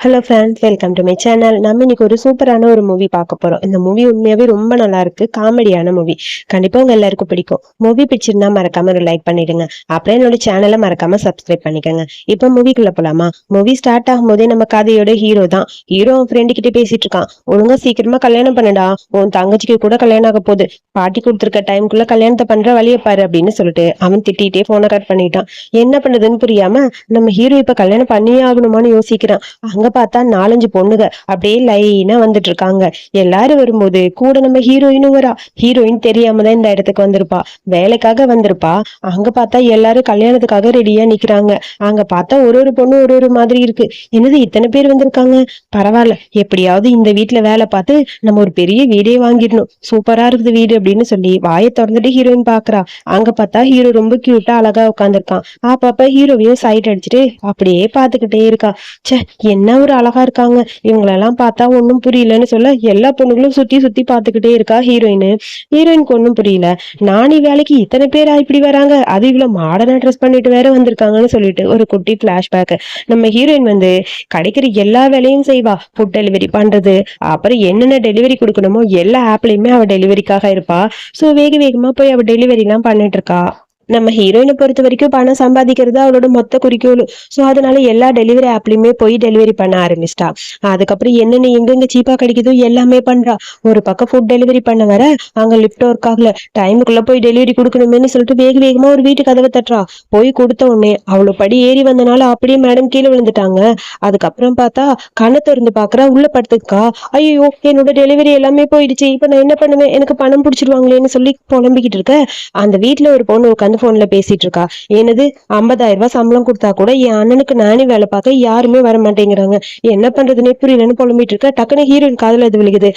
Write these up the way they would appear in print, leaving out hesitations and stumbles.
Hello friends, welcome to my channel. நம்ம இன்னைக்கு ஒரு சூப்பரான ஒரு மூவி பார்க்க போறோம். இந்த மூவி உண்மையாவே ரொம்ப நல்லா இருக்கு. காமெடியான மூவி. கண்டிப்பா உங்க எல்லாருக்கும் பிடிக்கும். மூவி பிடிச்சிருந்தா மறக்காம ஒரு லைக் பண்ணிடுங்க. அப்புறம் என்னோட சேனலை மறக்காம சப்ஸ்கிரைப் பண்ணிக்கோங்க. இப்ப மூவிக்குள்ள போலாமா? மூவி ஸ்டார்ட் ஆகும் போதே நம்ம கதையோட ஹீரோ தான். ஹீரோ ஃப்ரெண்டு கிட்ட பேசிட்டு இருக்கான். ஒழுங்கா சீக்கிரமா கல்யாணம் பண்ணடா, உன் தங்கச்சிக்கு கூட கல்யாணம் ஆக போகுது, பாட்டி கொடுத்துருக்க டைமுக்குள்ள கல்யாணத்தை பண்ற வழியை பாரு அப்படின்னு சொல்லிட்டு அவன் திட்டிகிட்டே போனை கட் பண்ணிட்டான். என்ன பண்ணுதுன்னு புரியாம நம்ம ஹீரோ இப்ப கல்யாணம் பண்ணியே ஆகணுமான்னு யோசிக்கிறான். அங்க பார்த்தா 4-5 பொண்ணுங்க அப்படியே லைனா வந்துட்டு இருக்காங்க. எல்லாரும் வரும்போது கூட நம்ம ஹீரோயினும் வரா. ஹீரோயின் தெரியாம தான் இந்த இடத்துக்கு வந்திருப்பா, வேலைக்காக வந்திருப்பா. அங்க பார்த்தா எல்லாரும் கல்யாணத்துக்காக ரெடியா நிக்கிறாங்க. அங்க பார்த்தா ஒரு ஒரு பொண்ணு ஒரு ஒரு மாதிரி இருக்கு. என்னது இத்தனை பேர் வந்திருக்காங்க, பரவாயில்ல, எப்படியாவது இந்த வீட்டுல வேலை பார்த்து நம்ம ஒரு பெரிய வீடே வாங்கிடணும், சூப்பரா இருக்குது வீடு அப்படின்னு சொல்லி வாயை திறந்துட்டு ஹீரோயின் பாக்குறா. அங்க பார்த்தா ஹீரோ ரொம்ப கியூட்டா அழகா உட்காந்துருக்கான். அப்பப்ப ஹீரோவையும் சைட் அடிச்சுட்டு அப்படியே பாத்துக்கிட்டே இருக்கா. ச்சே, என்ன ஒரு அழகா இருக்காங்க, இவங்களெல்லாம் பார்த்தா ஒன்னும் புரியலன்னு சொல்ல எல்லா பொண்ணுகளும் சுத்தி சுத்தி பாத்துக்கிட்டே இருக்கா ஹீரோயின். ஹீரோயினுக்கு ஒன்னும் புரியல. நானி வேலைக்கு இத்தனை பேரா இப்படி வராங்க, அது இவ்வளவு மாடர்னா ட்ரெஸ் பண்ணிட்டு வேற வந்திருக்காங்கன்னு சொல்லிட்டு ஒரு குட்டி பிளாஷ்பேக். நம்ம ஹீரோயின் வந்து கிடைக்கிற எல்லா வேலையும் செய்வா. ஃபுட் டெலிவரி பண்றது, அப்புறம் என்னென்ன டெலிவரி கொடுக்கணுமோ எல்லா ஆப்லயுமே அவ டெலிவரிக்காக இருப்பா. சோ வேக வேகமா போய் அவ டெலிவரி எல்லாம் பண்ணிட்டு இருக்கா. நம்ம ஹீரோயினை பொறுத்த வரைக்கும் பணம் சம்பாதிக்கிறது அவளோட மொத்த குறிக்கோள். சோ அதனால எல்லா டெலிவரி ஆப்லயுமே போய் டெலிவரி பண்ண ஆரம்பிச்சிட்டா. அதுக்கப்புறம் என்னென்ன எங்கெங்க சீப்பா கிடைக்குதோ எல்லாமே பண்றா. ஒரு பக்கம் ஃபுட் டெலிவரி பண்ண வர அங்க லிப்ட் ஒர்க் ஆகல, டைமுக்குள்ள போய் டெலிவரி கொடுக்கணுமேனு சொல்லிட்டு வேக வேகமா ஒரு வீட்டு கதவை தட்டுறா. போய் கொடுத்த உடனே அவ்வளவு படி ஏறி வந்தனால அப்படியே மேடம் கீழே விழுந்துட்டாங்க. அதுக்கப்புறம் பார்த்தா கண்ணை திறந்து பாக்குறா, உள்ள படுத்துக்கா. ஐயோ, என்னோட டெலிவரி எல்லாமே போயிடுச்சு, இப்ப நான் என்ன பண்ணுவேன், எனக்கு பணம் பிடிச்சிருவாங்களேன்னு சொல்லி புலம்பிக்கிட்டு இருக்க. அந்த வீட்டுல ஒரு பொண்ணு உட்காந்து போன்ல பேசிட்டு இருக்கா. எனது 50,000 ரூபாய் சம்பளம் கொடுத்தா கூட என் அண்ணனுக்கு நானே வேலை பார்க்க யாருமே வர மாட்டேங்கிறாங்க, என்ன பண்றதுன்னே புரியலன்னு புலம்பிட்டு இருக்க. டக்குனு ஹீரோயின் காதுல இது விழுகுது.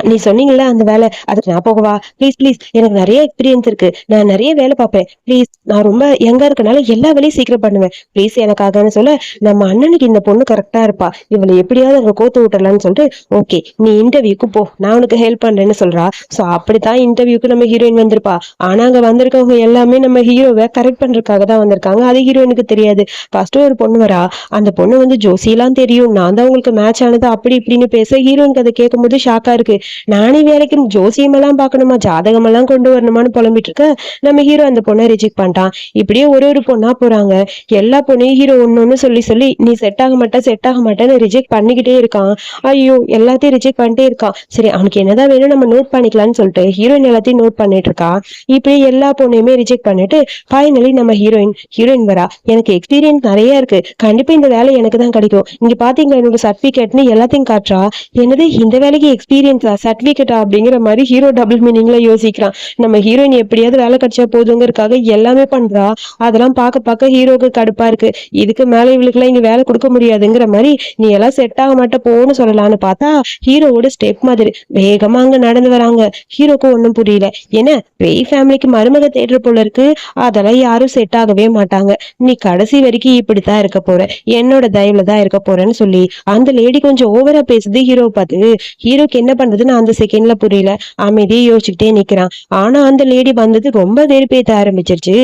நீ சொன்னீங்கல்ல அந்த வேலை, அதுக்கு நான் போகவா? ப்ளீஸ் ப்ளீஸ், எனக்கு நிறைய எக்ஸ்பீரியன்ஸ் இருக்கு, நான் நிறைய வேலை பார்ப்பேன், ப்ளீஸ், நான் ரொம்ப யங்கா இருக்கனால எல்லா வேலையும் சீக்கிரம் பண்ணுவேன், ப்ளீஸ் எனக்காகன்னு சொல்ல, நம்ம அண்ணனுக்கு இந்த பொண்ணு கரெக்டா இருப்பா, இவளை எப்படியாவது அங்க கோத்து விட்டுறலாம்னு சொல்லிட்டு ஓகே நீ இன்டர்வியூக்கு போ, நான் உனக்கு ஹெல்ப் பண்றேன்னு சொல்றா. சோ அப்படித்தான் இன்டர்வியூக்கு நம்ம ஹீரோயின் வந்திருப்பா. ஆனா அங்க வந்திருக்கவங்க எல்லாமே நம்ம ஹீரோவை கரெக்ட் பண்றதுக்காக தான் வந்திருக்காங்க. அது ஹீரோயினுக்கு தெரியாது. ஃபர்ஸ்ட் ஒரு பொண்ணு வரா. அந்த பொண்ணு வந்து ஜோசியெல்லாம் தெரியும், நான் தான் உங்களுக்கு மேட்ச் ஆனது அப்படி இப்படின்னு பேச ஹீரோயினுக்கு அதை கேட்கும் போது ஷாக்கா இருக்கு. நானே வேலைக்கு ஜோசியம் எல்லாம் பார்க்கணுமா, ஜாதகம் எல்லாம் கொண்டு வரணுமான்னு புலம்பிட்டு இருக்க. நம்ம ஹீரோ அந்த பொண்ணை ரிஜெக்ட் பண்ணிட்டான். இப்படியே ஒரு ஒரு பொண்ணா போறாங்க. எல்லா பொண்ணையும் ஹீரோ ஒன்னு சொல்லி சொல்லி நீ செட் ஆக மாட்டேன் செட் ஆக மாட்டேன்னு ரிஜெக்ட் பண்ணிக்கிட்டே இருக்கான். ஐயோ, எல்லாத்தையும் ரிஜெக்ட் பண்ணிட்டே இருக்கான். சரி, அவனுக்கு என்னதான் வேணும் நம்ம நோட் பண்ணிக்கலாம்னு சொல்லிட்டு ஹீரோயின் எல்லாத்தையும் நோட் பண்ணிட்டு இருக்கா. இப்படி எல்லா பொண்ணையுமே ரிஜெக்ட் பண்ணிட்டு ஃபைனலி நம்ம ஹீரோயின் வரா. எனக்கு எக்ஸ்பீரியன்ஸ் நிறைய இருக்கு, கண்டிப்பா இந்த வேலை எனக்கு தான் கிடைக்கும், இங்க பாத்தீங்களா என்னோட சர்டிபிகேட்னு எல்லாத்தையும் காட்டுறா. என்னது இந்த வேலைக்கு எக்ஸ்பீரியன்ஸா, சர்டிபிகேட்டா அப்படிங்கிற மாதிரி ஹீரோ டபுள் மீனிங்ல யோசிக்கிறான். நம்ம ஹீரோயின் எப்படியாவது வேலை கிடைச்சா போதுங்கிறதுக்காக எல்லாமே பண்றா. அதெல்லாம் பார்க்க பார்க்க ஹீரோக்கு கடுப்பா இருக்கு. இதுக்கு மேல இவளுக்கு எல்லாம் இங்க வேலை கொடுக்க முடியாதுங்கிற மாதிரி நீ எல்லாம் செட் ஆக மாட்ட போன்னு சொல்லலான்னு பார்த்தா ஹீரோவோட ஸ்டெப் மாதிரி வேகமா அங்க நடந்து வராங்க. ஹீரோக்கு ஒண்ணும் புரியல. ஏன்னா பெரிய ஃபேமிலிக்கு மருமக தேடுற போல இருக்கு, அதெல்லாம் யாரும் செட் ஆகவே மாட்டாங்க, நீ கடைசி வரைக்கும் இப்படித்தான் இருக்க போற, என்னோட தயவுல தான் இருக்க போறேன்னு சொல்லி அந்த லேடி கொஞ்சம் ஓவரா பேசுது ஹீரோ பார்த்து. ஹீரோக்கு என்ன பண்றதுன்னு அந்த செகண்ட்ல புரியல. அமைதியே யோசிச்சுக்கிட்டே நிக்கிறான். ஆனா அந்த லேடி வந்தது ரொம்ப வெறுப்பேத்த ஆரம்பிச்சிருச்சு.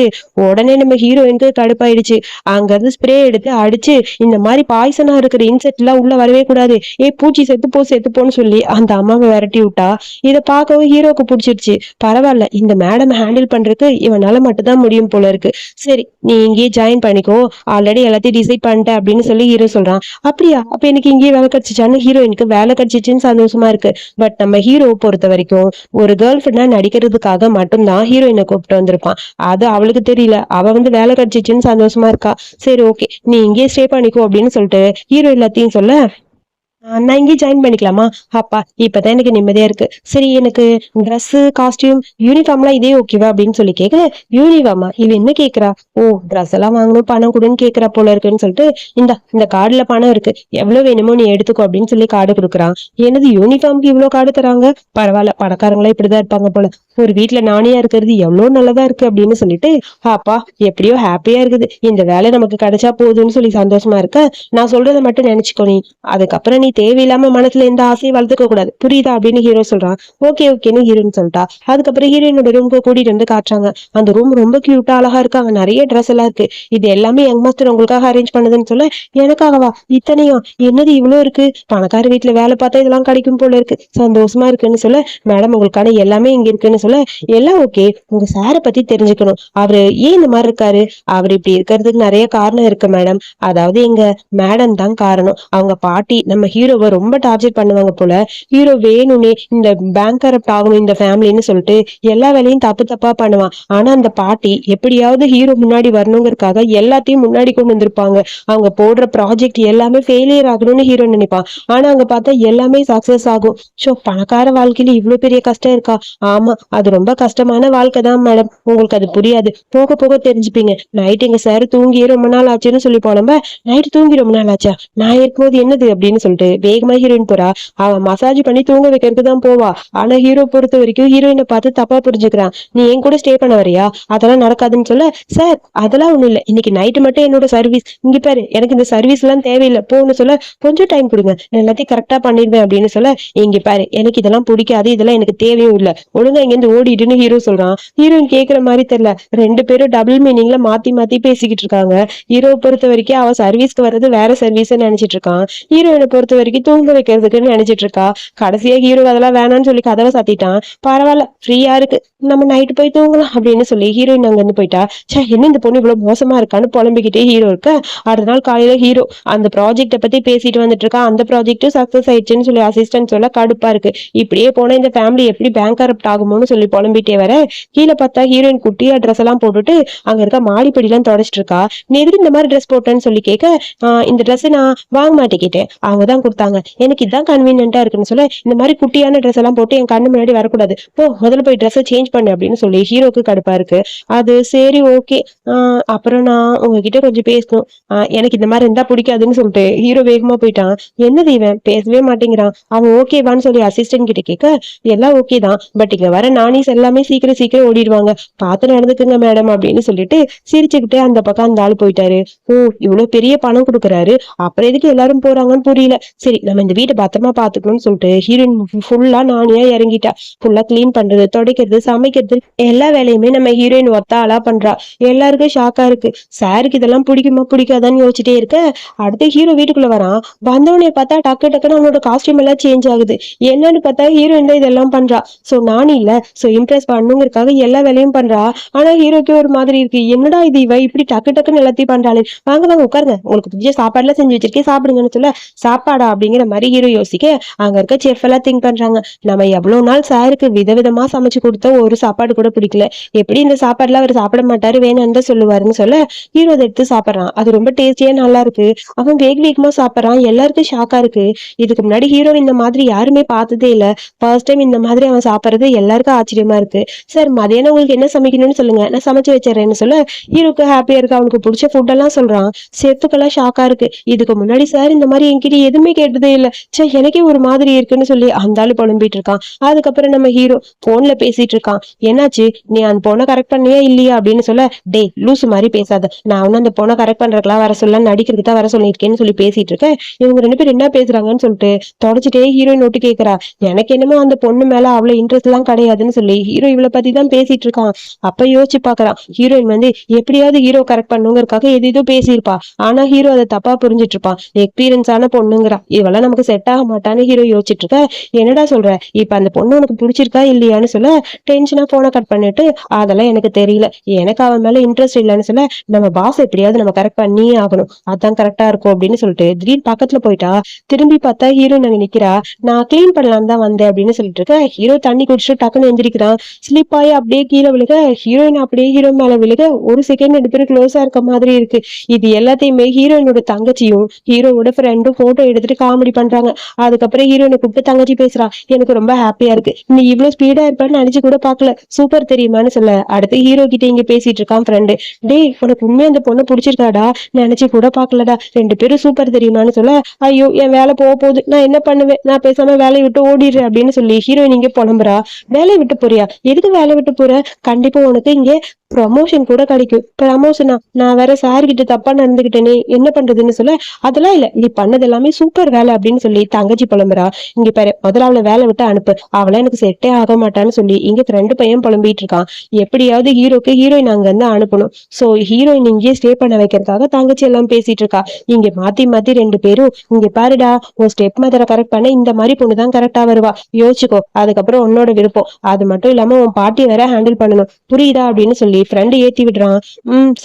உடனே நம்ம ஹீரோயினுக்கு கடுப்பாயிடுச்சு. அங்க இருந்து ஸ்ப்ரே எடுத்து அடிச்சு இந்த மாதிரி பாய்சனா இருக்கிற இன்செக்ட் எல்லாம் உள்ள வரவே கூடாது, பூச்சி செத்துப்போன்னு சொல்லி அந்த அம்மாவை விரட்டி விட்டா. இதை பார்க்கவும் ஹீரோக்கு பிடிச்சிருச்சு. பரவாயில்ல, இந்த மேடம் ஹேண்டில் பண்றதுக்கு இவனால மட்டும்தான் முடியும் போல இருக்கு, சரி நீ இங்கேயே ஜாயின் பண்ணிக்கோ, ஆல்ரெடி எல்லாத்தையும் டிசைட் பண்ணிட்டேன் அப்படின்னு சொல்லி ஹீரோ சொல்றான். அப்படியா, அப்ப எனக்கு இங்கேயே வேலை கிடைச்சிச்சான்னு ஹீரோயினுக்கு வேலை கிடைச்சிச்சுன்னு சந்தோஷமா இருக்கு. பட் நம்ம ஹீரோ பொறுத்த வரைக்கும் ஒரு கேர்ள் ஃப்ரெண்டா நடிக்கிறதுக்காக மட்டும்தான் ஹீரோயினை கூப்பிட்டு வந்திருப்பான். அது அவளுக்கு தெரியல, அவ வந்து வேலை கிடைச்சிச்சுன்னு சந்தோஷமா இருக்கா. சரி ஓகே நீ இங்கேயே ஸ்டே பண்ணிக்கோ அப்படின்னு சொல்லிட்டு ஹீரோ எல்லாத்தையும் சொல்ல, நான் இங்கே ஜாயின் பண்ணிக்கலாமா? அப்பா இப்பதான் எனக்கு நிம்மதியா இருக்கு. சரி, எனக்கு ட்ரெஸ், காஸ்டியூம், யூனிஃபார்ம்லாம் இதே ஓகேவா அப்படின்னு சொல்லி கேட்க, யூனிஃபார்மா, இவ என்ன கேக்குறா? ஓ, ட்ரெஸ் எல்லாம் வாங்கணும், பணம் கொடுன்னு கேக்குறா போல இருக்குன்னு சொல்லிட்டு இந்த கார்டுல பணம் இருக்கு, எவ்வளவு வேணுமோ நீ எடுத்துக்கோ அப்படின்னு சொல்லி கார்டு கொடுக்குறான். எனது யூனிஃபார்ம்க்கு இவ்வளவு கார்டு தராங்க, பரவாயில்ல, பணக்காரங்களா இப்படிதான் இருப்பாங்க போல, ஒரு வீட்டுல நானியா இருக்கிறது எவ்வளவு நல்லதா இருக்கு அப்படின்னு சொல்லிட்டு அப்பா எப்படியோ ஹாப்பியா இருக்குது, இந்த வேலை நமக்கு கிடைச்சா போதும்னு சொல்லி சந்தோஷமா இருக்க. நான் சொல்றதை மட்டும் நினைச்சுக்கோ, நீ அதுக்கப்புறம் நீ தேவையில்லாம மனசுல எந்த ஆசையும் வளர்த்துக்க கூடாது, புரியுதா அப்படின்னு ஹீரோ சொல்றான். ஓகே ஓகேன்னு ஹீரோயின் சொல்லிட்டா. அதுக்கப்புறம் ஹீரோயினோட ரூமுக்கு கூட்டிட்டு வந்து காட்டுறாங்க. அந்த ரூம் ரொம்ப கியூட்டா அழகா இருக்காங்க, நிறைய ட்ரெஸ் எல்லாம் இருக்கு. இது எல்லாமே யங் மாஸ்டர் உங்களுக்காக அரேஞ்ச் பண்ணதுன்னு சொல்ல, எனக்காகவா இத்தனையும், என்னது இவ்வளவு இருக்கு, பணக்கார வீட்டுல வேலை பார்த்தா இதெல்லாம் கிடைக்கும் போல இருக்கு, சந்தோஷமா இருக்குன்னு சொல்ல, மேடம் உங்களுக்கான எல்லாமே இங்க இருக்குன்னு சொல்ல, எல்லாம் ஓகே, உங்க சாரை பத்தி தெரிஞ்சுக்கணும், அவரு ஏன் இந்த மாதிரி இருக்காரு, அவர் இப்படி இருக்கிறதுக்கு நிறைய காரணம் இருக்கு மேடம். அதாவது எங்க மேடம் தான் காரணம். அவங்க பாட்டி நம்ம ஹீரோவை ரொம்ப டார்ச்சர் பண்ணுவாங்க போல. ஹீரோ வேணும்னே இந்த பேங்க் கரப்ட் ஆகணும் இந்த ஃபேமிலின்னு சொல்லிட்டு எல்லா வேலையும் தப்பு தப்பா பண்ணுவான். ஆனா அந்த பாட்டி எப்படியாவது ஹீரோ முன்னாடி வரணுங்கிறதுக்காக எல்லாத்தையும் முன்னாடி கொண்டு வந்திருப்பாங்க. அவங்க போடுற ப்ராஜெக்ட் எல்லாமே ஃபெயிலியர் ஆகணும்னு ஹீரோ நினைப்பான். ஆனா அங்க பார்த்தா எல்லாமே சக்சஸ் ஆகும். ஷோ பணக்கார வாழ்க்கையில இவ்வளவு பெரிய கஷ்டம் இருக்கா? ஆமா, அது ரொம்ப கஷ்டமான வாழ்க்கை தான் மேடம், உங்களுக்கு அது புரியாது, போக போக தெரிஞ்சுப்பீங்க. நைட் எங்க சார் தூங்கி ரொம்ப நாள் ஆச்சுன்னு சொல்லி போனப்ப, நைட் தூங்கி ரொம்ப நாள் ஆச்சா, நான் இருக்கும்போது என்னது அப்படின்னு சொல்லிட்டு வேகமா ஹீரோயின் போறா. அவன் மசாஜ் பண்ணி தூங்க வைக்கிறதுக்கு தான் போவா. ஆனா ஹீரோ பொறுத்த வரைக்கும் ஹீரோயினை பார்த்து தப்பா புரிஞ்சுக்கிறான். நீ என் கூட ஸ்டே பண்ண வரியா, அதெல்லாம் நடக்காதுன்னு சொல்ல, சார் அதெல்லாம் ஒண்ணும் இல்ல, இன்னைக்கு நைட்டு மட்டும் என்னோட சர்வீஸ், இங்க பாரு எனக்கு இந்த சர்வீஸ் எல்லாம் தேவையில்லை போன்னு சொல்ல, கொஞ்சம் டைம் கொடுங்க நான் எல்லாத்தையும் கரெக்டா பண்ணிடுவேன் அப்படின்னு சொல்ல, இங்க பாரு எனக்கு இதெல்லாம் பிடிக்காது, இதெல்லாம் எனக்கு தேவையும் இல்ல, ஒழுங்கா இங்க இருந்து ஓடிடுன்னு ஹீரோ சொல்றான். ஹீரோயின் கேக்குற மாதிரி தெரியல, ரெண்டு பேரும் டபுள் மீனிங்ல மாத்தி மாத்தி பேசிக்கிட்டு இருக்காங்க. ஹீரோவை பொறுத்த வரைக்கும் அவ சர்வீஸ்க்கு வர்றது வேற சர்வீஸ் நினைச்சிட்டு இருக்கான். ஹீரோயினை பொறுத்த வரைக்கும் தூங்க வைக்கிறதுக்குன்னு நினைச்சிட்டு இருக்கா. கடைசியா ஹீரோ அதெல்லாம் வேணாம்னு சொல்லி கதவை சாத்திட்டான். பரவாயில்ல ஃப்ரீயா இருக்கு, நம்ம நைட்டு போய் தூங்கலாம் அப்படின்னு சொல்லி ஹீரோயின் அங்க இருந்து போயிட்டா. சே என்ன இந்த பொண்ணு இவ்வளவு மோசமா இருக்கான்னு புலம்பிக்கிட்டே ஹீரோ இருக்க. அடுத்த நாள் காலையில ஹீரோ அந்த ப்ராஜெக்ட பத்தி பேசிட்டு வந்துட்டு இருக்கா. அந்த ப்ராஜெக்டும் சக்சஸ் ஆயிடுச்சுன்னு சொல்லி அசிஸ்டன்ட் சொல்ல கடுப்பா இருக்கு. இப்படியே போனா இந்த ஃபேமிலி எப்படி பேங்க் கரப்ட் ஆகுமோன்னு சொல்லி புலம்பிட்டே வர, கீழே பார்த்தா ஹீரோயின் குட்டியா ட்ரெஸ் எல்லாம் போட்டுட்டு அங்க இருக்க மாடிப்படி எல்லாம் தொடச்சிட்டு இருக்கா. நீ எதுக்கு இந்த மாதிரி ட்ரெஸ் போட்டேன்னு சொல்லி கேட்க, இந்த ட்ரெஸ் நான் வாங்க மாட்டேங்கிட்டேன், அவங்க தான் கொடுத்தாங்க, எனக்கு இதான் கன்வீனியன்ட்டா இருக்குன்னு சொல்ல, இந்த மாதிரி குட்டியான ட்ரெஸ் எல்லாம் போட்டு என் கண்ணு முன்னாடி வரக்கூடாது, போ முதல்ல போய் ட்ரெஸ்ஸை சேஞ்ச் பண்ணு அப்படின்னு சொல்லி ஹீரோக்கு கடுப்பா இருக்கு. அது சரி ஓகே, அப்புறம் நான் உங்ககிட்ட கொஞ்சம் பேசணும், எனக்கு இந்த மாதிரி இருந்தா பிடிக்காதுன்னு சொல்லிட்டு ஹீரோ வேகமா போயிட்டான். என்னது இவன் பேசவே மாட்டேங்கிறான், அவன் ஓகேவான்னு சொல்லி அசிஸ்டன்ட் கிட்ட கேட்க, எல்லாம் ஓகே தான், பட் இங்க வர நானிஸ் எல்லாமே சீக்கிரம் சீக்கிரம் ஓடிடுவாங்க, பார்த்து நடந்துக்குங்க மேடம் அப்படின்னு சொல்லிட்டு சிரிச்சுக்கிட்டே அந்த பக்கம் அந்த ஆள் போயிட்டாரு. ஓ இவ்வளவு பெரிய பணம் கொடுக்குறாரு, அப்புறம் எதுக்கு எல்லாரும் போறாங்கன்னு புரியல. சரி நம்ம இந்த வீட்டை பத்திரமா பாத்துக்கணும்னு சொல்லிட்டு ஹீரோயின் ஃபுல்லா நானியா இறங்கிட்டா. ஃபுல்லா கிளீன் பண்றது, துடைக்கிறது, சமைக்கிறது, எல்லா வேலையுமே நம்ம ஹீரோயின் ஒத்தாளா பண்றா. எல்லாருக்கும் ஷாக்கா இருக்கு. சாருக்கு இதெல்லாம் பிடிக்குமா பிடிக்காதான்னு யோசிச்சுட்டே இருக்க, அடுத்து ஹீரோ வீட்டுக்குள்ள வரான். வந்தவனே பார்த்தா டக்கு டக்குன்னு அவனோட காஸ்டியூம் எல்லாம் சேஞ்ச் ஆகுது. என்னன்னு பார்த்தா ஹீரோயின் தான் இதெல்லாம் பண்றா. சோ நானி இல்ல, சோ இம்ப்ரெஸ் பண்ணுங்கிறதுக்காக எல்லா வேலையும் பண்றா. ஆனா ஹீரோக்கு ஒரு மாதிரி இருக்கு, என்னடா இது இவ இப்படி டக்கு டக்குன்னு எல்லாத்தையும் பண்றாளே, வாங்க வாங்க உட்காருங்க, உங்களுக்கு பிடிச்ச சாப்பாடுலாம் செஞ்சு வச்சிருக்கேன் சாப்பிடுங்கன்னு சொல்ல, சாப்பாடா அப்படிங்கிற மாதிரி ஹீரோ யோசிக்க, அங்க இருக்க செஃப் எல்லாம் திங்க் பண்றாங்க, நம்ம எவ்வளவு நாள் சாருக்கு விதவிதமா சமைச்சு கொடுத்த ஒரு சாப்பாடு கூட பிடிக்கல, எப்படி இந்த சாப்பாடுலாம் அவர் சாப்பிட மாட்டாரு வேணும்னு தான் சொல்லுவாருன்னு சொல்ல, ஹீரோ அதை எடுத்து சாப்பிடுறான். அது ரொம்ப டேஸ்டியா நல்லா இருக்கு. அவன் வேக வேகமா சாப்பிடுறான். எல்லாருக்கும் ஷாக்கா இருக்கு. இதுக்கு முன்னாடி ஹீரோ இந்த மாதிரி யாருமே பார்த்ததே இல்ல. ஃபர்ஸ்ட் டைம் இந்த மாதிரி அவன் சாப்பிடுறது எல்லாருக்கும் ஆச்சரியமா இருக்கு. சார் மதியானம் உங்களுக்கு என்ன சமைக்கணும்னு சொல்லுங்க, நான் சமைச்சு வச்சிடறேன்னு சொல்ல, ஹீரோக்கு ஹாப்பியா இருக்கு. அவனுக்கு பிடிச்ச ஃபுட் எல்லாம் சொல்றான். செத்துக்கெல்லாம் ஷாக்கா இருக்கு. இதுக்கு முன்னாடி சார் இந்த மாதிரி என்கிட்ட எதுவுமே கேட்டதே இல்ல, சே எனக்கே ஒரு மாதிரி இருக்குன்னு சொல்லி அந்த ஆளு புலம்பிட்டு இருக்கான். அதுக்கப்புறம் நம்ம ஹீரோ போன்ல பேசிட்டு இருக்கான். என்னாச்சு, நீ அந்த பொண்ணை கரெக்ட் பண்ணியா இல்லையா அப்படின்னு சொல்ல, டே லூசு மாதிரி பேசாத, நான் ஒன்னும் அந்த பொண்ணை கரெக்ட் பண்றதுக்கெல்லாம் வர சொல்ல, நடிக்கிறதுக்கு தான் வர சொல்லியிருக்கேன்னு சொல்லி பேசிட்டு இருக்கேன். இவங்க ரெண்டு பேரும் என்ன பேசுறாங்கன்னு சொல்லிட்டு தொடச்சிட்டே ஹீரோயின் நோட்டு கேட்கறா. எனக்கு என்னமோ அந்த பொண்ணு மேல அவ்வளவு இன்ட்ரெஸ்ட் எல்லாம் கிடையாதுன்னு சொல்லி ஹீரோ இவளை பத்தி தான் பேசிட்டு இருக்கான். அப்ப யோசிச்சு பாக்குறான். ஹீரோயின் வந்து எப்படியாவது ஹீரோ கரெக்ட் பண்ணுங்கிறதுக்காக எதோ பேசியிருப்பா. ஆனா ஹீரோ அதை தப்பா புரிஞ்சிட்டு இருப்பான். எக்ஸ்பீரியன்ஸான பொண்ணுங்கிறா, இவெல்லாம் நமக்கு செட் ஆக மாட்டான்னு ஹீரோ யோசிச்சுட்டு இருக்க. என்னடா சொல்ற, இப்ப அந்த பொண்ணு உனக்கு பிடிச்சிருக்கா இல்லையான்னு சொல்ல, டென்ஷனா போனை கட் பண்ணிட்டு, அதெல்லாம் எனக்கு தெரியல, எனக்கு அவன் மேல இன்ட்ரெஸ்ட் இல்லைன்னு சொல்ல, நம்ம பாஸ் எப்படியாவது நம்ம கரெக்ட் பண்ணியே ஆகணும், அதான் கரெக்டா இருக்கும் அப்படின்னு சொல்லிட்டு திடீர்னு பக்கத்துல போயிட்டா. திரும்பி பார்த்தா ஹீரோ நாங்க நிக்கிறா. நான் கிளீன் பண்ணலாம் தான் வந்தேன் அப்படின்னு சொல்லிட்டு இருக்க. ஹீரோ தண்ணி குடிச்சிட்டு டக்குன்னு எந்திரிக்கிறான். ஸ்லிப் ஆகி அப்படியே கீழே விழுக, ஹீரோயின் அப்படியே ஹீரோ மேல விழுக, ஒரு செகண்ட் ரெண்டு பேரும் க்ளோஸா இருக்க மாதிரி இருக்கு. இது எல்லாத்தையுமே ஹீரோயினோட தங்கச்சியும் ஹீரோவோட ஃப்ரெண்டும் போட்டோ எடுத்துட்டு காமெடி பண்றாங்க. அதுக்கப்புறம் ஹீரோயினை கூப்பிட்டு தங்கச்சி பேசுறா, எனக்கு ரொம்ப ஹாப்பியா இருக்கு, நீ இவ்வளவு ஸ்பீடா இருப்பான்னு நினைச்சு கூட பாக்கல, சூப்பர் தெரியுமான்னு சொல்ல, அடுத்து ஹீரோ கிட்ட இங்க பேசிட்டு இருக்கான் ஃப்ரெண்டு. டே உனக்கு உண்மையா அந்த பொண்ணு பிடிச்சிருக்காடா, நினைச்சு கூட பாக்கலடா, ரெண்டு பேரும் சூப்பர் தெரியுமான்னு சொல்ல, ஐயோ என் வேலை போக போகுது, நான் என்ன பண்ணுவேன், நான் பேசாம வேலையை விட்டு ஓடிடுறேன் அப்படின்னு சொல்லி ஹீரோயின் இங்க புலம்புறா. வேலையை விட்டு போறியா, எதுக்கு வேலையை விட்டு போற, கண்டிப்பா உனக்கு இங்க ப்ரமோஷன் கூட கிடைக்கும். ப்ரமோஷனா? நான் வேற சார் கிட்ட தப்பா நடந்துகிட்டேனே, என்ன பண்றதுன்னு சொல்ல, அதெல்லாம் இல்ல, நீ பண்ணது எல்லாமே சூப்பர் வேலை அப்படின்னு சொல்லி தங்கச்சி புலம்புறா. இங்க பாரு, முதல்ல அவளை வேலை விட்டு அனுப்பு, அவளை எனக்கு செட்டே ஆக மாட்டான்னு சொல்லி இங்க ஃப்ரெண்டு பையன் புலம்பிட்டு இருக்கான். எப்படியாவது ஹீரோக்கு ஹீரோயின் அங்க இருந்து அனுப்பணும். சோ ஹீரோயின் இங்கேயே ஸ்டே பண்ண வைக்கிறதுக்காக தங்கச்சி எல்லாம் பேசிட்டு இருக்கா. இங்க மாத்தி மாத்தி ரெண்டு பேரும், இங்க பாருடா, உன் ஸ்டெப் மதரை கரெக்ட் பண்ண இந்த மாதிரி பொண்ணுதான் கரெக்டா வருவா, யோசிச்சுக்கோ, அதுக்கப்புறம் உன்னோட விருப்பம். அது மட்டும் இல்லாம உன் பாட்டி வேற ஹேண்டில் பண்ணணும், புரியுதா அப்படின்னு சொல்லி ஃப்ரெண்டு ஏத்தி விடுறான்.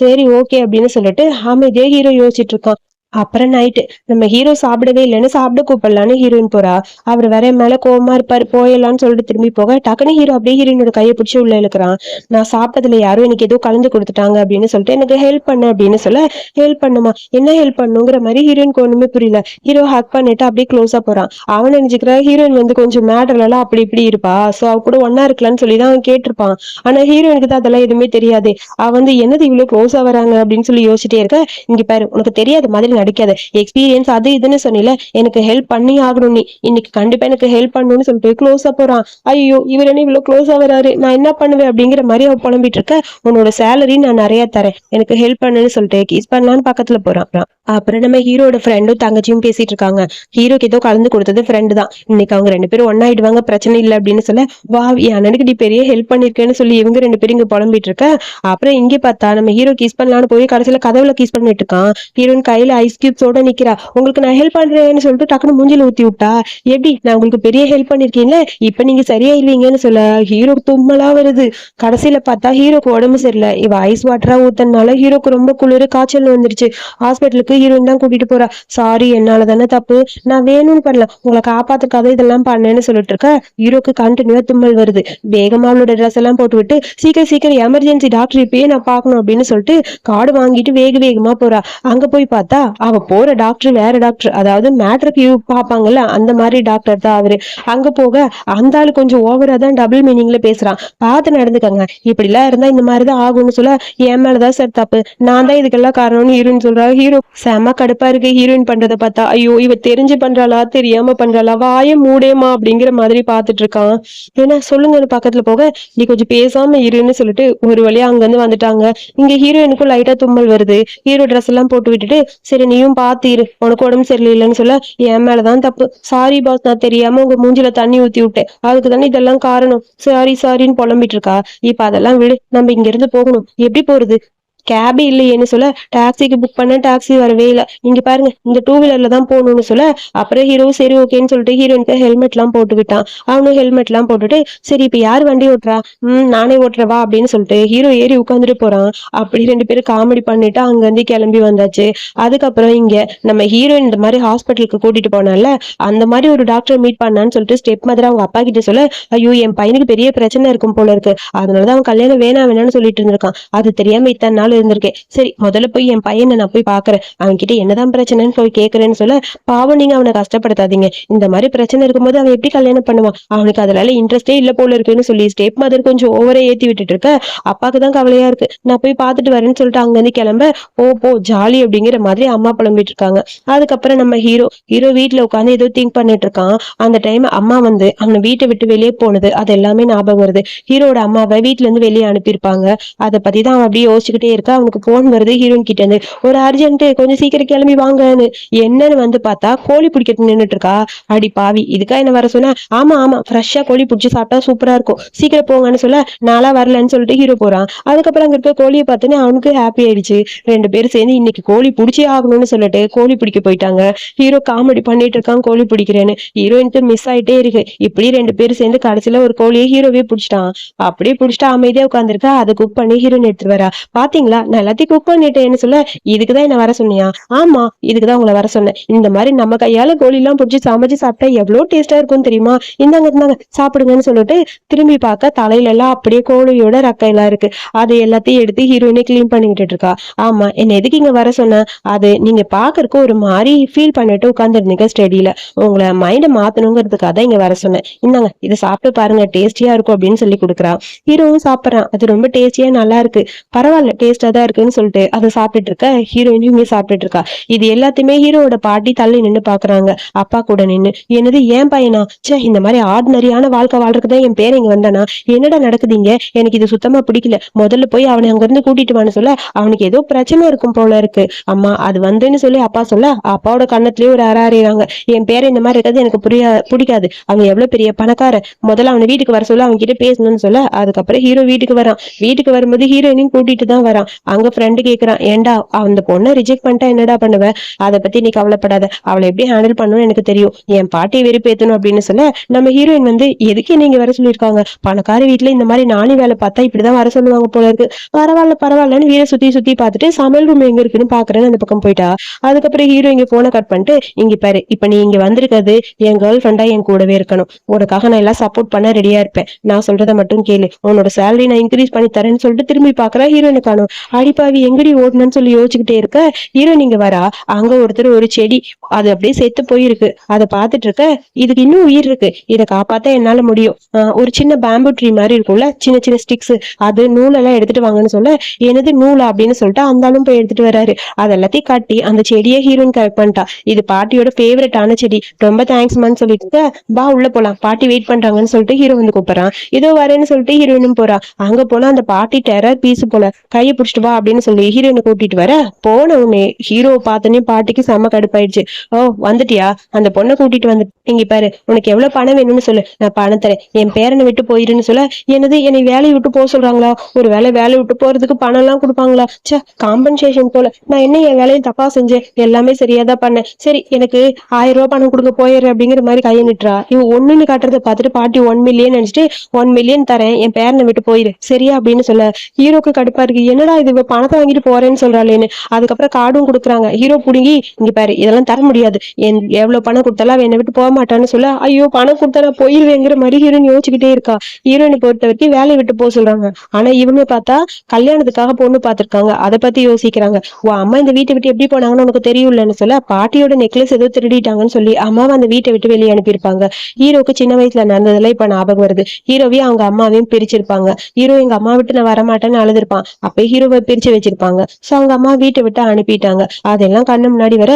சரி ஓகே அப்படின்னு சொல்லிட்டு அமைதியா ஹீரோ யோசிச்சுட்டு இருக்கான். அப்புறம் நைட்டு நம்ம ஹீரோ சாப்பிடவே இல்லைன்னு சாப்பிட கூப்பிடலான்னு ஹீரோயின் போறா. அவர் வேற என் மேல கோவமா இருப்பாரு, போயிடலான்னு சொல்லிட்டு திரும்பி போக டக்குனு ஹீரோ அப்படியே ஹீரோயினோட கையை பிடிச்சி உள்ள இழுக்கிறான். நான் சாப்பிட்டதுல யாரும் எனக்கு ஏதோ கலந்து கொடுத்துட்டாங்க அப்படின்னு சொல்லிட்டு எனக்கு ஹெல்ப் பண்ணு அப்படின்னு சொல்ல, ஹெல்ப் பண்ணுமா, என்ன ஹெல்ப் பண்ணுங்கிற மாதிரி ஹீரோயினுக்கு ஒண்ணுமே புரியல. ஹீரோ ஹக் பண்ணிட்டு அப்படியே க்ளோஸா போறான். அவன் நினைச்சுக்கிற ஹீரோயின் வந்து கொஞ்சம் மேட்டர்ல எல்லாம் அப்படி இப்படி இருப்பா, சோ அவ கூட ஒன்னா இருக்கலாம்னு சொல்லிதான் அவன் கேட்டிருப்பான். ஆனா ஹீரோயினுக்கு தான் அதெல்லாம் எதுவுமே தெரியாது. அவன் வந்து என்னது இவ்வளவு க்ளோஸா வராங்க அப்படின்னு சொல்லி யோசிச்சிட்டே இருக்க, இங்க பாரு, உனக்கு தெரியாத மாதிரி நடிக்காத, எக்ஸ்பீரியன்ஸ் அது இதுன்னு சொன்னில, எனக்கு ஹெல்ப் பண்ணி ஆகணும், நீ இன்னைக்கு கண்டிப்பா எனக்கு ஹெல்ப் பண்ணணும்னு சொல்லிட்டு க்ளோஸா போறான். ஐயோ, இவர் என்ன இவ்வளவு க்ளோஸா வராரு, நான் என்ன பண்ணுவேன் அப்படிங்கிற மாதிரி அவ புலம்பிட்டு இருக்க. உன்னோட சேலரி நான் நிறைய தரேன், எனக்கு ஹெல்ப் பண்ணுன்னு சொல்லிட்டு கிஸ் பண்ணலான்னு பக்கத்துல போறான். அப்புறம் நம்ம ஹீரோட ஃப்ரெண்டும் தங்கச்சியும் பேசிட்டு இருக்காங்க. ஹீரோக்கு ஏதோ கலந்து கொடுத்தது ஃப்ரெண்டு தான். இன்னைக்கு அவங்க ரெண்டு பேரும் ஒன்னாயிடுவாங்க, பிரச்சனை இல்லை அப்படின்னு சொல்ல, வா என் அண்ணனுக்கு நீ பெரிய ஹெல்ப் பண்ணிருக்கேன்னு சொல்லி இவங்க ரெண்டு பேரும் இங்க புலம்பிட்டு இருக்க. அப்புறம் இங்கே பார்த்தா நம்ம ஹீரோ கிஸ் பண்ணலான்னு போய் கடைசியில கதவுல கிஸ் பண்ணிட்டு இருக்கான். ஹீரோயின் கையில ஐஸ் கியூப்ஸோட நிக்கிறா. உங்களுக்கு நான் ஹெல்ப் பண்றேன்னு சொல்லிட்டு டக்குனு மூஞ்சில ஊத்தி விட்டா. எப்படி நான் உங்களுக்கு பெரிய ஹெல்ப் பண்ணிருக்கீங்களே, இப்ப நீங்க சரியா இல்லைங்கன்னு சொல்ல ஹீரோக்கு தும்மலா வருது. கடைசியில பார்த்தா ஹீரோக்கு உடம்பு சரியில்லை. இவ ஐஸ் வாட்டரா ஊத்தனால ஹீரோக்கு ரொம்ப குளிர் காய்ச்சல் வந்துருச்சு. ஹாஸ்பிட்டலுக்கு ஹீரோயின் தான் கூட்டிட்டு போறா. சாரி, என்னால தானே தப்பு, நான் வேணும்னு பண்ணல, உங்களை காப்பாத்துக்காக இதெல்லாம் பண்ணேன்னு சொல்லிட்டு இருக்க. ஹீரோக்கு கண்டினியூவா தும்மல் வருது. வேகமா அவளோட ட்ரெஸ் எல்லாம் போட்டு விட்டு, சீக்கிரம் சீக்கிரம் எமர்ஜென்சி டாக்டர் இப்பயே நான் பாக்கணும் அப்படின்னு சொல்லிட்டு கார்டு வாங்கிட்டு வேக வேகமா போறா. அங்க போய் பார்த்தா அவ போற டாக்டர் வேற டாக்டர், அதாவது மேட்ருக்கு பாப்பாங்கல்ல அந்த மாதிரி டாக்டர் தான் அவரு. அங்க போக அந்த ஆளு கொஞ்சம் ஓவரா தான் டபுள் மீனிங்ல பேசுறான். பார்த்து நடந்துக்கங்க, இப்படி எல்லாம் இருந்தா இந்த மாதிரிதான் ஆகும்னு சொல்ல, என் மேலதான் சார் தப்பு, நான் தான் இதுக்கெல்லாம் காரணம்னு ஹீரோயின் சொல்றா. ஹீரோ செம கடுப்பா இருக்கு ஹீரோயின் பண்றதை பார்த்தா. ஐயோ, இவ தெரிஞ்சு பண்றாளா தெரியாம பண்றாளா, வாய மூடேமா அப்படிங்கிற மாதிரி பாத்துட்டு இருக்கான். ஏன்னா சொல்லுங்கன்னு பக்கத்துல போக, நீ கொஞ்சம் பேசாம இருன்னு சொல்லிட்டு ஒரு வழியா அங்க இருந்து வந்துட்டாங்க. இங்க ஹீரோயினுக்கும் லைட்டா தும்மல் வருது. ஹீரோ ட்ரெஸ் எல்லாம் போட்டு விட்டுட்டு, சரி நீயும் பாத்து இரு, உனக்கு உடம்பு சரியில்லைன்னு சொல்ல, என் மேலதான் தப்பு, சாரி பாஸ், நான் தெரியாம உங்க மூஞ்சில தண்ணி ஊத்தி விட்டேன், அதுக்கு தானே இதெல்லாம் காரணம், சாரி சாரின்னு புலம்பிட்டு இருக்கா. இப்ப அதெல்லாம் விடு, நம்ம இங்க இருந்து போகணும், எப்படி போறது, கேபே இல்லையேன்னு சொல்ல, டாக்ஸிக்கு புக் பண்ண டாக்ஸி வரவே இல்லை, இங்க பாருங்க இந்த டூ வீலர்ல தான் போகணும்னு சொல்ல, அப்புறம் ஹீரோ சரி ஓகேன்னு சொல்லிட்டு ஹீரோயினுக்கு ஹெல்மெட் எல்லாம் போட்டு விட்டான். அவனும் ஹெல்மெட் எல்லாம் போட்டுட்டு, சரி இப்ப யார் வண்டி ஓட்டுறா, நானே ஓட்டுறவா அப்படின்னு சொல்லிட்டு ஹீரோ ஏறி உட்காந்துட்டு போறான். அப்படி ரெண்டு பேரும் காமெடி பண்ணிட்டு அங்க இருந்து கிளம்பி வந்தாச்சு. அதுக்கப்புறம் இங்க நம்ம ஹீரோயின் இந்த மாதிரி ஹாஸ்பிட்டலுக்கு கூட்டிட்டு போனால, அந்த மாதிரி ஒரு டாக்டர் மீட் பண்ணான்னு சொல்லிட்டு ஸ்டெப் மதர் அவங்க அப்பா கிட்ட சொல்ல, ஐயோ என் பையனுக்கு பெரிய பிரச்சனை இருக்கும் போல இருக்கு, அதனாலதான் அவன் கல்யாணம் வேணாம்னு சொல்லிட்டு இருந்திருக்கான், அது தெரியாம இத்தனை நாள் இருந்திருக்கேன், சரி முதல்ல போய் என் பையனை நான் போய் பாக்குறேன், அவன் கிட்ட என்னதான் பிரச்சனைன்னு போய் கேக்குறேன்னு சொல்ல, பாவம் நீங்க அவனை கஷ்டப்படுத்தாதீங்க, இந்த மாதிரி பிரச்சனை இருக்கும்போது அவன் எப்படி கல்யாணம் பண்ணுவான், அவனுக்கு அதனால இன்ட்ரெஸ்டே இல்ல போல இருக்குன்னு சொல்லி ஸ்டெப் மதர் கொஞ்சம் ஓவரா ஏத்தி விட்டுட்டு இருக்க. அப்பாக்கு தான் கவலையா இருக்கு, நான் போய் பாத்துட்டு வரேன்னு சொல்லிட்டு அங்க இருந்து கிளம்ப, போ ஜாலி அப்படிங்கிற மாதிரி அம்மா புலம்பிட்டு இருக்காங்க. அதுக்கப்புறம் நம்ம ஹீரோ வீட்டுல உட்காந்து ஏதோ திங்க் பண்ணிட்டு இருக்கான். அந்த டைம் அம்மா வந்து அவனை வீட்டை விட்டு வெளியே போனது அது எல்லாமே ஞாபகம் வருது. ஹீரோட அம்மாவை வீட்டுல இருந்து வெளியே அனுப்பியிருப்பாங்க. அதை பத்தி தான் அவன் அப்படியே யோசிச்சுக்கிட்டே இருக்கா. அவனுக்கு போன் வருது ஹீரோயின் கிட்ட இருந்து, ஒரு அர்ஜென்ட், கொஞ்சம் சீக்கிரம் கிளம்பி வாங்கன்னு. என்னன்னு வந்து பார்த்தா கோழி பிடிக்கிறது நின்றுட்டு இருக்கா. அடி பாவி, இதுக்கா என்ன வர சொன்னா, ஆமா ஆமா ஃப்ரெஷ்ஷா கோழி பிடிச்சி சாப்பிட்டா சூப்பரா இருக்கும், சீக்கிரம் போங்கன்னு சொல்ல, நாளா வரலன்னு சொல்லிட்டு ஹீரோ போறான். அதுக்கப்புறம் அங்க இருக்க கோழியை பார்த்தோன்னே அவனுக்கு ஹாப்பி ஆயிடுச்சு. ரெண்டு பேரும் சேர்ந்து இன்னைக்கு கோழி பிடிச்சே ஆகணும்னு சொல்லிட்டு கோழி பிடிக்க போயிட்டாங்க. ஹீரோ காமெடி பண்ணிட்டு இருக்கான் கோழி பிடிக்கிறேன்னு, ஹீரோயினுக்கு மிஸ் ஆயிட்டே இருக்கு. இப்படி ரெண்டு பேரும் சேர்ந்து கடைசியில ஒரு கோழியை ஹீரோவே பிடிச்சிட்டான். அப்படியே பிடிச்சிட்டு அமைதியா உட்காந்துருக்கா. அதை குக் பண்ணி ஹீரோயின் எடுத்துட்டு வரா. பாத்தீங்களா, நான் எல்லாத்தையும் குக் பண்ணிட்டேன்னு சொல்ல, இதுக்குதான் என்ன வர சொன்னியா, ஆமா இதுக்குதான் உங்களை வர சொன்னேன், இந்த மாதிரி நம்ம கையால கோழி எல்லாம் பிடிச்சி சமைச்சு சாப்பிட்டா எவ்வளவு டேஸ்டா இருக்கும் தெரியுமா, இந்தாங்க சாப்பிடுங்கன்னு சொல்லிட்டு திரும்பி பார்க்க தலையில எல்லாம் அப்படியே கோழியோட ரக்கையெல்லாம் இருக்கு. அதை எல்லாத்தையும் எடுத்து ஹீரோயினை கிளீன் பண்ணிக்கிட்டு இருக்கா. ஆமா, என்ன எதுக்கு இங்க வர சொன்ன, அது நீங்க பாக்குறதுக்கு ஒரு மாதிரி ஃபீல் பண்ணிட்டு உட்காந்துருந்தீங்க ஸ்டடியில, உங்களை மைண்டை மாத்தணுங்கிறதுக்காக தான் இங்க வர சொன்னேன், இந்தாங்க இதை சாப்பிட்டு பாருங்க டேஸ்டியா இருக்கும் அப்படின்னு சொல்லி கொடுக்குறா. ஹீரோவும் சாப்பிட்றான். அது ரொம்ப டேஸ்டியா நல்லா இருக்கு, பரவாயில்ல டேஸ்டா டேஸ்டா தான் இருக்குன்னு சொல்லிட்டு அதை சாப்பிட்டுட்டு இருக்க ஹீரோயினும் சாப்பிட்டுட்டு இருக்கா. இது எல்லாத்தையுமே ஹீரோவோட பாட்டி தள்ளி நின்னு பாக்குறாங்க, அப்பா கூட நின்னு. என்னது ஏன் பையனா? ச்சே, இந்த மாதிரி ஆர்டினரியான வாழ்க்கை வாழ்றதுதான் என் பேர் இங்க வந்தானா? என்னடா நடக்குதுங்க? எனக்கு இது சுத்தமா பிடிக்கல. முதல்ல போய் அவனை அங்க இருந்து கூட்டிட்டு வான்னு சொல்ல, அவனுக்கு ஏதோ பிரச்சனை இருக்கும் போல இருக்கு அம்மா, அது வந்துன்னு சொல்லி அப்பா சொல்ல, அப்பாவோட கண்ணத்திலேயே ஒரு அறாறிறாங்க. என் பேரை இந்த மாதிரி இருக்கிறது எனக்கு பிடிக்காது. அவன் எவ்வளவு பெரிய பணக்கார, முதல்ல அவனை வீட்டுக்கு வர சொல்ல, அவங்க கிட்ட பேசணும்னு சொல்ல, அதுக்கப்புறம் ஹீரோ வீட்டுக்கு வரான். வீட்டுக்கு வரும்போது ஹீரோயினையும் கூட்டிட்டு தான் வரான். அங்க ஃப்ரெண்டு கேக்குறான், ஏன்டா அந்த பொண்ணை ரிஜெக்ட் பண்ணிட்டா என்னடா பண்ணுவ? அதை பத்தி நீ கவலைப்படாத, அவளை எப்படி ஹேண்டில் பண்ணணும்னு எனக்கு தெரியும். என் பாட்டியை வெறுப்பேத்தணும் அப்படின்னு சொல்ல, நம்ம ஹீரோயின் எதுக்கு நீங்க வர சொல்லியிருக்காங்க? பணக்கார வீட்டுல இந்த மாதிரி நானி வேலை பார்த்தா இப்படிதான் வர சொல்லுவாங்க போல இருக்கு. பரவாயில்ல பரவாயில்லன்னு வீட சுத்தி சுத்தி பார்த்துட்டு சமையல் ரூம் எங்க இருக்குன்னு பாக்குறேன்னு அந்த பக்கம் போயிட்டா. அதுக்கப்புறம் ஹீரோ இங்க போனை கட் பண்ணிட்டு, இங்க பாரு, இப்ப நீ இங்க வந்திருக்கிறது என் கேர்ள் ஃப்ரெண்டா என் கூடவே இருக்கணும். உனக்காக நான் எல்லாம் சப்போர்ட் பண்ண ரெடியா இருப்பேன். நான் சொல்றதை மட்டும் கேளு. உன்னோட சேலரி நான் இன்க்ரீஸ் பண்ணி தரேன்னு சொல்லிட்டு திரும்பி பாக்குறா. ஹீரோயினை காணும். அடிப்பாவி, எங்கடி ஓடணும்னு சொல்லி யோசிச்சுக்கிட்டே இருக்க ஹீரோ நீங்க வரா. அங்க ஒருத்தர் ஒரு செடி, அது அப்படியே செத்து போயிருக்கு. அதை பார்த்துட்டு இருக்க, இதுக்கு இன்னும் உயிர் இருக்கு, இதை காப்பாத்த என்னால முடியும். ஒரு சின்ன பேம்பு ட்ரீ மாதிரி இருக்கும்ல, சின்ன சின்ன ஸ்டிக்ஸ், அது நூலெல்லாம் எடுத்துட்டு வாங்கன்னு சொல்ல, எனது நூலா அப்படின்னு சொல்லிட்டு அந்த ஆளும் போய் எடுத்துட்டு வராரு. அது எல்லாத்தையும் காட்டி அந்த செடியை ஹீரோயின் கரெக்ட் பண்ணிட்டா. இது பாட்டியோட ஃபேவரட்டான செடி, ரொம்ப தேங்க்ஸ்மான்னு சொல்லிட்டு, பா உள்ள போலாம், பாட்டி வெயிட் பண்றாங்கன்னு சொல்லிட்டு ஹீரோ கூப்பிடுறான். இதோ வரேன்னு சொல்லிட்டு ஹீரோயினும் போறா. அங்க போனா அந்த பாட்டி டெரர் பீஸ் போல, கையை பிடிச்சிட்டு வா அப்படின்னு சொல்லி ஹீரோயினை கூட்டிட்டு வர, போன உடனே ஹீரோவை பார்த்தோன்னே பாட்டிக்கு செம்ம கடுப்பாயிடுச்சு. ஓ வந்துட்டியா, அந்த பொண்ணை கூட்டிட்டு வந்து, இங்க பாரு, உனக்கு எவ்வளவு பணம் வேணும்னு சொல்லு, நான் பணம் தரேன். என் பேரனை விட்டு போயிருன்னு சொல்ல, என்னது என்னை வேலையை விட்டு போக சொல்றாங்களா? ஒரு வேலையை விட்டு போறதுக்கு பணம் எல்லாம் கொடுப்பாங்களா? சே, காம்பன்சேஷன் போல. நான் என்ன என் வேலையை தப்பா செஞ்சேன்? எல்லாமே சரியாதான் பண்ணேன். சரி, எனக்கு 1000 ரூபாய் பணம் கொடுக்க போயிரு அப்படிங்கிற மாதிரி கையை நிட்டுறா. இவன் ஒண்ணுன்னு காட்டுறதை பார்த்துட்டு பாட்டி 1 மில்லியன் நினைச்சிட்டு, 1 மில்லியன் தரேன், என் பேரனை விட்டு போயிரு சரியா அப்படின்னு சொல்ல, ஹீரோக்கு கடுப்பா இருக்கு. என்னடா இது, பணத்தை வாங்கிட்டு போறேன்னு சொல்றாளேன்னு. அதுக்கப்புறம் கார்டும் கொடுக்குறாங்க. ஹீரோ புடுங்கி, இங்க பாரு, இதெல்லாம் தர முடியாது, எவ்வளவு பணம் கொடுத்தாலும் என்னை விட்டு போக மாட்டான்னு சொல்ல, ஐயோ பணம் கொடுத்தா நான் போயிருவேங்கிற மாதிரி ஹீரோயின் யோசிச்சுக்கிட்டே இருக்கா. ஹீரோயினை பொறுத்த வரைக்கும் வேலையை விட்டு போக சொல்றாங்க. ஆனா இவங்க பார்த்தா கல்யாணத்துக்காக பொண்ணு பார்த்திருக்காங்க, அதை பத்தி யோசிக்கிறாங்க. உன் அம்மா இந்த வீட்டை விட்டு எப்படி போனாங்கன்னு உனக்கு தெரியும்லன்னு சொல்ல, பாட்டியோட நெக்லஸ் ஏதோ திருடிட்டாங்கன்னு சொல்லி அம்மாவை அந்த வீட்டை விட்டு வெளியே அனுப்பியிருப்பாங்க. ஹீரோக்கு சின்ன வயசுல நடந்ததெல்லாம் இப்ப ஞாபகம் வருது. ஹீரோவையும் அவங்க அம்மாவையும் பிரிச்சிருப்பாங்க. ஹீரோ எங்க அம்மா விட்டு நான் வரமாட்டேன்னு அழுதுருப்பான். அப்ப ஹீரோவை பிரிச்சு வச்சிருப்பாங்க. சோ அவங்க அம்மா வீட்டை விட்டு அனுப்பிட்டாங்க. அதெல்லாம் கண்ணு முன்னாடி வர,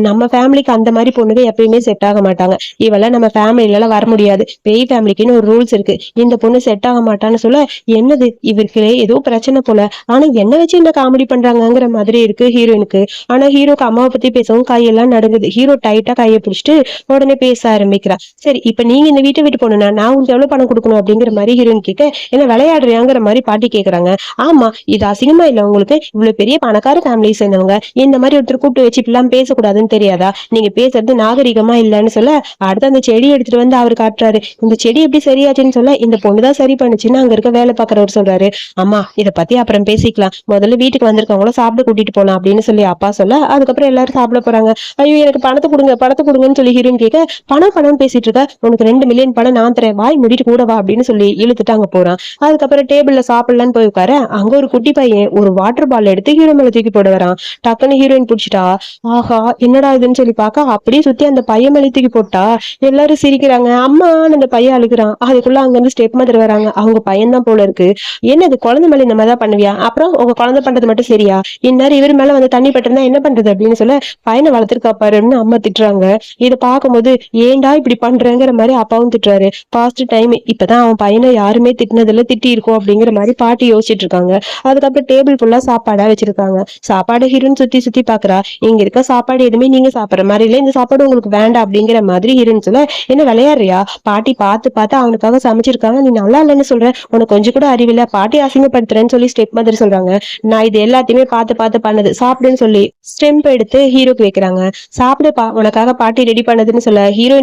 நம்ம ஃபேமிலிக்கு அந்த மாதிரி பொண்ணுங்க எப்பயுமே செட் ஆக மாட்டாங்க. இவெல்லாம் நம்ம ஃபேமிலில எல்லாம் வர முடியாது, பெரிய ஃபேமிலிக்குன்னு ஒரு ரூல்ஸ் இருக்கு, இந்த பொண்ணு செட் ஆக மாட்டான்னு சொல்ல, என்னது இவருக்கு ஏதோ பிரச்சனை போல, ஆனா என்ன வச்சு இந்த காமெடி பண்றாங்கிற மாதிரி இருக்கு ஹீரோயினுக்கு. ஆனா ஹீரோக்கு அம்மாவை பத்தி பேசவும் கையெல்லாம் நடுங்குது. ஹீரோ டைட்டா கையை பிடிச்சிட்டு உடனே பேச ஆரம்பிக்கிறா. சரி, இப்ப நீங்க இந்த வீட்டை விட்டு போனா நான் உங்களுக்கு எவ்வளவு பணம் கொடுக்கணும் அப்படிங்கிற மாதிரி ஹீரோயின் கேட்க, என்ன விளையாடுறியாங்கிற மாதிரி பாட்டி கேக்குறாங்க. ஆமா, இது அசிங்கமா இல்ல உங்களுக்கு? இவ்வளவு பெரிய பணக்கார ஃபேமிலி சேர்ந்தவங்க இந்த மாதிரி ஒருத்தர் கூப்பிட்டு வச்சு இப்பெல்லாம் பேசக்கூடாதுன்னு தெரியாதா? நீங்க பேசுறது நாகரிகமா இல்லன்னு சொல்ல, அடுத்து அந்த செடி எடுத்துட்டு வந்து அவர் காட்டுறாரு. இந்த செடி எப்படி சரியாச்சுன்னு சொல்ல, இந்த பொண்ணுதான் சரி பண்ணுச்சுன்னு அங்க இருக்க வேலை பாக்குறவர் சொல்றாரு. அம்மா, இத பத்தி அப்புறம் பேசிக்கலாம், முதல்ல வீட்டுக்கு வந்திருக்கவங்கள சாப்பிட கூட்டிட்டு போலாம் அப்படின்னு சொல்லி அப்பா சொல்ல, அதுக்கப்புறம் எல்லாரும் சாப்பிட போறாங்க. ஐயோ எனக்கு பணத்தை கொடுங்கன்னு சொல்லி ஹீரோயின் கேட்க, பணம் பேசிட்டு இருக்க, உனக்கு 2 மில்லியன் பணம் நான் தரேன், வாய் முடிட்டு கூட வா அப்படின்னு சொல்லி இழுத்துட்டு அங்க போறான். அதுக்கப்புறம் டேபிள்ல சாப்பிடலான்னு போய் உட்கார, அங்க ஒரு குட்டி பையன் ஒரு வாட்டர் பால் எடுத்து ஹீரோ மேல தூக்கி போட வரான். டக்குன்னு ஹீரோயின் பிடிச்சிட்டா. ஆஹா, என்னடா இதுன்னு சொல்லி பாக்க, அப்படியே சுத்தி அந்த பையன் மேல தூக்கி போட்டா. எல்லாரும் சிரிக்கிறாங்க. அம்மான்னு அந்த பையன் அழுகுறான். அதுக்குள்ள அங்க இருந்து ஸ்டெப் மதர் வராங்க. அவங்க பையன் தான் போல இருக்கு. என்னது, குழந்தை மேல இந்த மாதிரிதான் பண்ணுவியா? அப்புறம் உங்க குழந்தை பண்றது மட்டும் சரியா? இந்நேரம் இவர் மேல வந்து தண்ணி பட்டிருந்தா என்ன பண்றது அப்படின்னு சொல்ல, பையனை வளர்த்திருக்கா பாருன்னு அம்மா திட்டுறாங்க. இதை பார்க்கும்போது ஏண்டா இப்படி பண்றேங்கிற மாதிரி அப்பாவும் திட்டுறாரு. பாஸ்ட் டைம் இப்பதான் அவன் பையனை யாருமே திட்டினதுல திட்டி இருக்கும் அப்படிங்கிற மாதிரி பாட்டி யோசிச்சுட்டு இருக்காங்க. அதுக்கப்புறம் டேபிள் ஃபுல்லா சாப்பாடா வச்சிருக்காங்க. சாப்பாடு ஹீரோன்னு சுத்தி சுத்தி பாக்குறா. இங்க இருக்க சாப்பாடு எதுவுமே நீங்க சாப்பிடுற மாதிரி இல்ல, இந்த சாப்பாடு உங்களுக்கு வேண்டாம் அப்படிங்கிற மாதிரி ஹீரோன்னு சொல்ல, என்ன விளையாடுறியா? பாட்டி பார்த்து பார்த்து அவனுக்காக சமைச்சிருக்காங்க, நீ நல்லா இல்லைன்னு சொல்ற, உனக்கு கொஞ்சம் கூட அறிவில்ல, பாட்டி அசிங்கப்படுத்துறேன்னு சொல்லி ஸ்டெப் மதர் சொல்றாங்க. நான் இது எல்லாத்தையுமே பார்த்து பார்த்து பண்ணது, சாப்பிடுன்னு சொல்லி ஸ்டெம்ப் எடுத்து ஹீரோக்கு வைக்கிறாங்க. சாப்பிடுப்பா, உனக்காக பாட்டி ரெடி பண்ணதுன்னு சொல்ல, ஹீரோ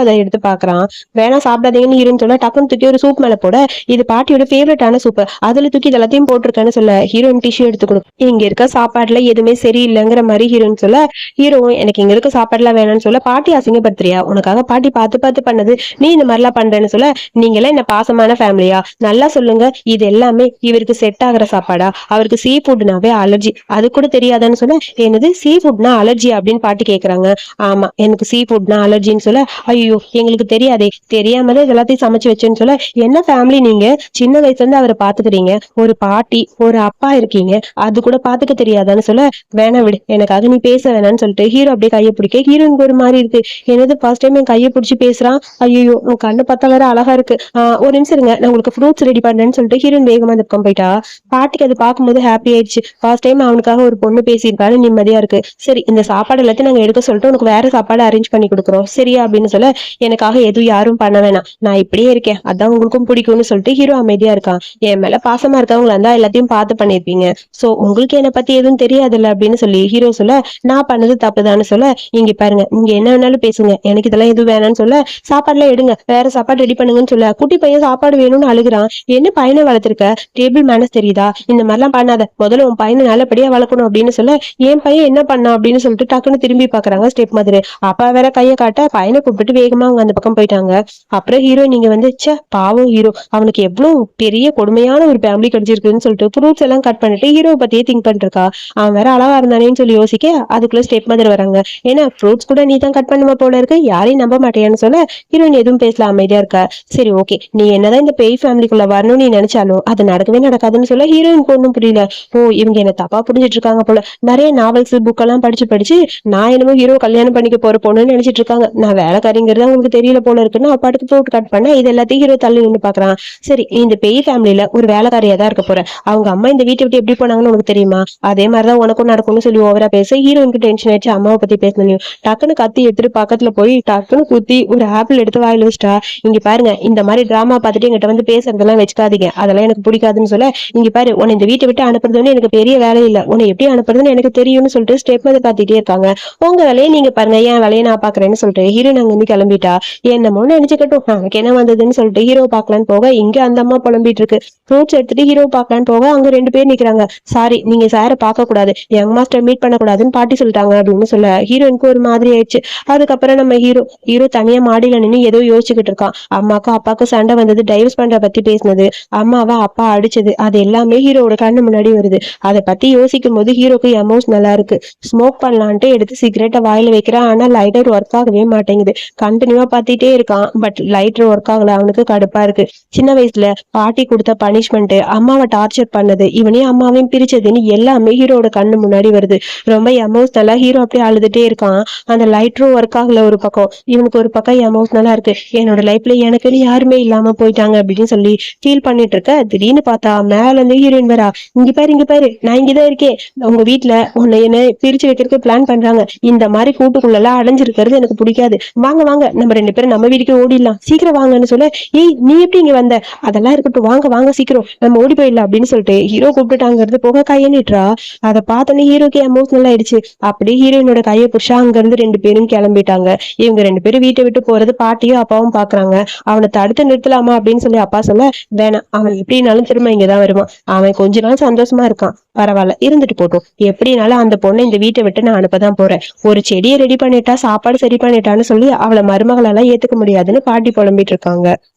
அதை எடுத்து பாக்குறான். வேணா சாப்பிடாதீங்கன்னு ஹீரோன்னு சொல்ல, டக்குன்னு தூக்கி ஒரு சூப் மேல போட, இது பாட்டியோட ஃபேவரட்டான சூப், அதுல தூக்கி இதெல்லாத்தையும் போட்டிருக்கேன்னு சொல்ல, ஹீரோயின் டிஷ்யூ எடுத்து கொடுக்கும். இங்க இருக்க சாப்பாடுல எதுவுமே சரியில்லைங்கிற மாதிரி ஹீரோன்னு சொல்ல, ஹீரோவும் எனக்கு இங்க இருக்க சாப்பாடுலாம் வேணும்னு சொல்ல, பாட்டி அசிங்கப்படுத்துறியா? உனக்காக பாட்டி பார்த்து பார்த்து பண்ணது, நீ இந்த மாதிரிலாம் பண்றேன்னு சொல்ல, நீங்க எல்லாம் என்ன பாசமான ஃபேமிலியா? நல்லா சொல்லுங்க, இது எல்லாமே இவருக்கு செட் ஆகுற சாப்பாடா? அவருக்கு சீ ஃபுட்னாவே அலர்ஜி, அது கூட தெரியாதான்னு சொல்ல, என்னது சீ ஃபுட்னா அலர்ஜி அப்படின்னு பாட்டி கேக்குறாங்க. ஆமா, எனக்கு சீ ஃபுட்னா அலர்ஜின்னு சொல்ல, ஐயோ எங்களுக்கு தெரியாதே, தெரியாமலே எல்லாத்தையும் சமைச்சு வச்சேன்னு சொல்ல, என்ன ஃபேமிலி நீங்க? சின்ன வயசுல இருந்து அவரை பாத்துக்கிறீங்க, ஒரு பாட்டி ஒரு அப்பா அப்பா இருக்கீங்க, அது கூட பாத்துக்க தெரியாதான்னு சொல்ல, வேணா விடு, எனக்காக நீ பேச வேணாம்னு சொல்லிட்டு ஹீரோ அப்படியே கையை பிடிக்க ஹீரோனுக்கு ஒரு மாதிரி இருக்கு. என்னது ஃபர்ஸ்ட் டைம் என் கையை பிடிச்சி பேசுறான், ஐயோ உன் கண்ணு பார்த்தா வேற அழகா இருக்கு, ஒரு நிமிஷம் இருங்க நான் உங்களுக்கு ஃப்ரூட்ஸ் ரெடி பண்றேன்னு சொல்லிட்டு ஹீரோயின் வேகமா அந்த பக்கம் போயிட்டா. பாட்டிக்கு அது பார்க்கும்போது ஹாப்பி ஆயிடுச்சு. ஃபர்ஸ்ட் டைம் அவனுக்காக ஒரு பொண்ணு பேசியிருக்காரு, நிம்மதியா இருக்கு. சரி இந்த சாப்பாடு எல்லாத்தையும் நாங்க எடுக்க சொல்லிட்டு உனக்கு வேற சாப்பாடு அரேஞ்ச் பண்ணி கொடுக்குறோம் சரியா அப்படின்னு சொல்ல, எனக்காக எதுவும் யாரும் பண்ண வேணாம், நான் இப்படியே இருக்கேன், அதான் உங்களுக்கும் பிடிக்கும்னு சொல்லிட்டு ஹீரோ அமைதியா இருக்கான். என் மேல பாசமா இருக்கவங்களா இருந்தா எல்லாத்தையும் பார்த்து பண்ணிருப்பீங்க, சோ உங்களுக்கு என்னை பத்தி எதுவும் தெரியாதுல்ல அப்படின்னு சொல்லி ஹீரோ சொல்ல, நான் பண்ணது தப்புதான்னு சொல்ல, இங்க பாருங்க நீங்க என்ன வேணாலும் பேசுங்க, எனக்கு இதெல்லாம் எதுவும் வேணாம்னு சொல்ல, சாப்பாடுலாம் எடுங்க வேற சாப்பாடு ரெடி பண்ணுங்கன்னு சொல்ல, குட்டி பையன் சாப்பாடு வேணும்னு அழுகுறான். என்ன பையனை வளர்த்திருக்க, டேபிள் மேனஸ் தெரியுதா, இந்த மாதிரிலாம் பண்ணாத, முதல்ல உன் பையனை நல்லபடியா வளர்க்கணும் அப்படின்னு சொல்ல, என் பையன் என்ன பண்ணா அப்படின்னு சொல்லிட்டு டக்குன்னு திரும்பி பாக்குறாங்க ஸ்டெப் மாதிரி. அப்பா வேற கையை காட்ட பையனை கூப்பிட்டு வேகமா அவங்க அந்த பக்கம் போயிட்டாங்க. அப்புறம் ஹீரோ நீங்க வந்து ச்சே பாவம் ஹீரோ, அவனுக்கு எவ்வளவு பெரிய கொடுமையான ஒரு ஃபேமிலி கிடைச்சிருக்குன்னு சொல்லிட்டு ஃப்ரூட்ஸ் எல்லாம் கட் பண்ணிட்டு ஹீரோவை பத்தியே திங்க் பண்ணிட்டு இருக்கா. அவன் வேற அழகா இருந்தானேன்னு சொல்லி யோசிக்க அதுக்குள்ள ஸ்டெப் மாதிரி வராங்க. ஏன்னா ஃப்ரூட்ஸ் கூட நீ தான் கட் பண்ணுவ போல இருக்கு, யாரையும் நம்ப மாட்டேன்னு சொல்ல, ஹீரோயின் எதுவும் பேசல அமைதியா இருக்கா. சரி ஓகே, நீ என்னதான் இந்த பேய் ஃபேமிலிக்குள்ள வரணும்னு நீ நினைச்சாலும் அது நடக்கவே நடக்காதுன்னு சொல்ல, ஹீரோயினுக்கு ஒன்றும் புரியல. ஓ இவங்க என்ன தப்பா புரிஞ்சிட்டு இருக்காங்க போல, நிறைய நாவல்ஸ் புக் எல்லாம் படிச்சு படிச்சு நான் என்னமோ ஹீரோ கல்யாணம் பண்ணிக்க போற பொண்ணுன்னு நினைச்சிட்டு இருக்காங்க, நான் வேலைக்காரிங்கிறது உங்களுக்கு தெரியல போல இருக்குன்னு அப்பாட்டுக்கு ஃப்ரூட் கட் பண்ண இது எல்லாத்தையும் ஹீரோ தள்ளி நின்று பாக்குறான். சரி இந்த பேய் ஃபேமிலியில ஒரு வேலைக்காரியா தான் இருக்க போற, அவங்க அம்மா இந்த வீட்டை விட்டு எப்படி போனாங்கன்னு உனக்கு தெரியுமா, அதே மாதிரிதான் உனக்கும் நடக்கும்னு சொல்லி ஓவரா பேச ஹீரோனுக்கு டென்ஷன் ஆயிடுச்சு. அம்மாவை பத்தி பேசணும், டக்குன்னு கத்தி எடுத்துட்டு பக்கத்துல போய் டக்குன்னு குத்தி ஒரு ஆப்பிள் எடுத்து வாயில வச்சிட்டா. இங்க பாருங்க இந்த மாதிரி டிராமா பார்த்துட்டு எங்கிட்ட வந்து பேசுறதெல்லாம் வச்சுக்காதீங்க, அதெல்லாம் எனக்கு பிடிக்காதுன்னு சொல்ல, இங்க பாரு உன்னை இந்த வீட்டை விட்டு அனுப்புறதுன்னு எனக்கு பெரிய வேலை இல்ல, உன்னை எப்படி அனுப்புறதுன்னு எனக்கு தெரியும்னு சொல்லிட்டு ஸ்டெப் வந்து காத்திட்டே இருக்காங்க. உங்க வேலையை நீங்க பாருங்க, என் வேலையை நான் பாக்குறேன்னு சொல்லிட்டு ஹீரோயின் அங்க இருந்து கிளம்பிட்டா. என்னமோ நினைச்சுக்கட்டும், நமக்கு என்ன வந்ததுன்னு சொல்லிட்டு ஹீரோ பாக்கலான்னு போக இங்க அந்த அம்மா புலம்பிட்டு இருக்கு. ஃப்ரூட்ஸ் எடுத்துட்டு ஹீரோ பாக்கலான்னு போக அங்க ரெண்டு பேர் நிக்கிறாங்க. சாரி நீங்க சாரை பார்க்க கூடாது, யங் மாஸ்டர் மீட் பண்ண கூடாதுன்னு பாட்டி சொல்லிட்டாங்க அப்படின்னு சொல்ல ஹீரோயினுக்கு ஒரு மாதிரி ஆயிடுச்சு. அதுக்கப்புறம் நம்ம ஹீரோ ஹீரோ தனியா மாடியில நின்று ஏதோ யோசிச்சுக்கிட்டு இருக்கான். அம்மாக்கும் அப்பாவுக்கும் சண்டை வந்தது, டைவர்ஸ் பண்ற பத்தி பேசினது, அம்மாவை அப்பா அடிச்சது, அது எல்லாமே ஹீரோட கண்ணு முன்னாடி வருது. அதை பத்தி யோசிக்கும் போது ஹீரோக்கு எமோஷனலா இருக்கு. ஸ்மோக் பண்ணலான்ட்டு எடுத்து சிகரெட்டை வாயில வைக்கிறான், ஆனா லைட்டர் ஒர்க் ஆகவே மாட்டேங்குது. கண்டினியூவா பார்த்துட்டே இருக்கான், பட் லைட்டர் ஒர்க் ஆகல. அவனுக்கு கடுப்பா இருக்கு. சின்ன வயசுல பாட்டி கொடுத்த பனிஷ்மெண்ட், அம்மாவை டார்ச்சர் பண்ணது, இவனையும் அம்மாவையும் பிரிச்சதுன்னு எல்லாமே ஹீரோட கண்ணு முன்னாடி வருது. ரொம்ப எமோஷனலா ஹீரோ அப்படியே அழுதுட்டே இருக்கான். அந்த லைட்டரும் ஒர்க் ஆகல ஒரு பக்கம், இவனுக்கு ஒரு பக்கம் எமோஷனலா இருக்கு. என்னோட லைஃப்ல எனக்குன்னு யாருமே இல்லாம போயிட்டாங்க அப்படின்னு சொல்லி ஃபீல் பண்ணிட்டு இருக்க, திடீர்னு பார்த்தா மேல இருந்து ஹீரோயின் வரா. இங்க பாரு இங்க பாரு, நான் இங்கதான் இருக்கேன், உங்க வீட்டுல உன்னை என்ன பிரிச்சு வைக்கிறதுக்கு பிளான் பண்றாங்க, இந்த மாதிரி கூட்டுக்குள்ள எல்லாம் அடைஞ்சிருக்கிறது எனக்கு பிடிக்காது, வாங்க வாங்க நம்ம ரெண்டு பேரும் நம்ம வீட்டுக்கு ஓடிடலாம், சீக்கிரம் வாங்கன்னு சொல்ல, ஏய் நீ எப்படி இங்க வந்த, அதெல்லாம் இருக்கட்டும் வாங்க வாங்க சீக்கிரம் நம்ம ஓடி போயிடலாம் அப்படின்னு சொல்லிட்டு ஹீரோ கூப்பிட்டுட்டாங்கிறது போக கையை நீட்டுறா. அதை பார்த்தோன்னே ஹீரோக்கு எமோஷனல் ஆயிடுச்சு. அப்படியே ஹீரோயினோட கையை புடிச்சா அங்க இருந்து ரெண்டு பேரும் கிளம்பிட்டாங்க. இவங்க ரெண்டு பேரும் வீட்டை விட்டு போறது பாட்டியும் அப்பாவும் பாக்குறாங்க. அவனை தடுத்து நிறுத்தலாமா அப்படின்னு சொல்லி அப்பா சொல்ல, வேணாம், அவன் எப்படினாலும் திரும்ப இங்கதான் வருவான், அவன் கொஞ்ச நாள் சந்தோஷமா இருக்கான், பரவாயில்ல இருந்துட்டு போட்டோம், எப்படினாலும் அந்த பொண்ணை இந்த வீட்டை விட்டு நான் அனுப்பதான் போறேன், ஒரு செடியை ரெடி பண்ணிட்டா சாப்பாடு சரி பண்ணிட்டான்னு சொல்லி அவளை மருமகளெல்லாம் ஏத்துக்க முடியாதுன்னு பாட்டி புலம்பிட்டு இருக்காங்க.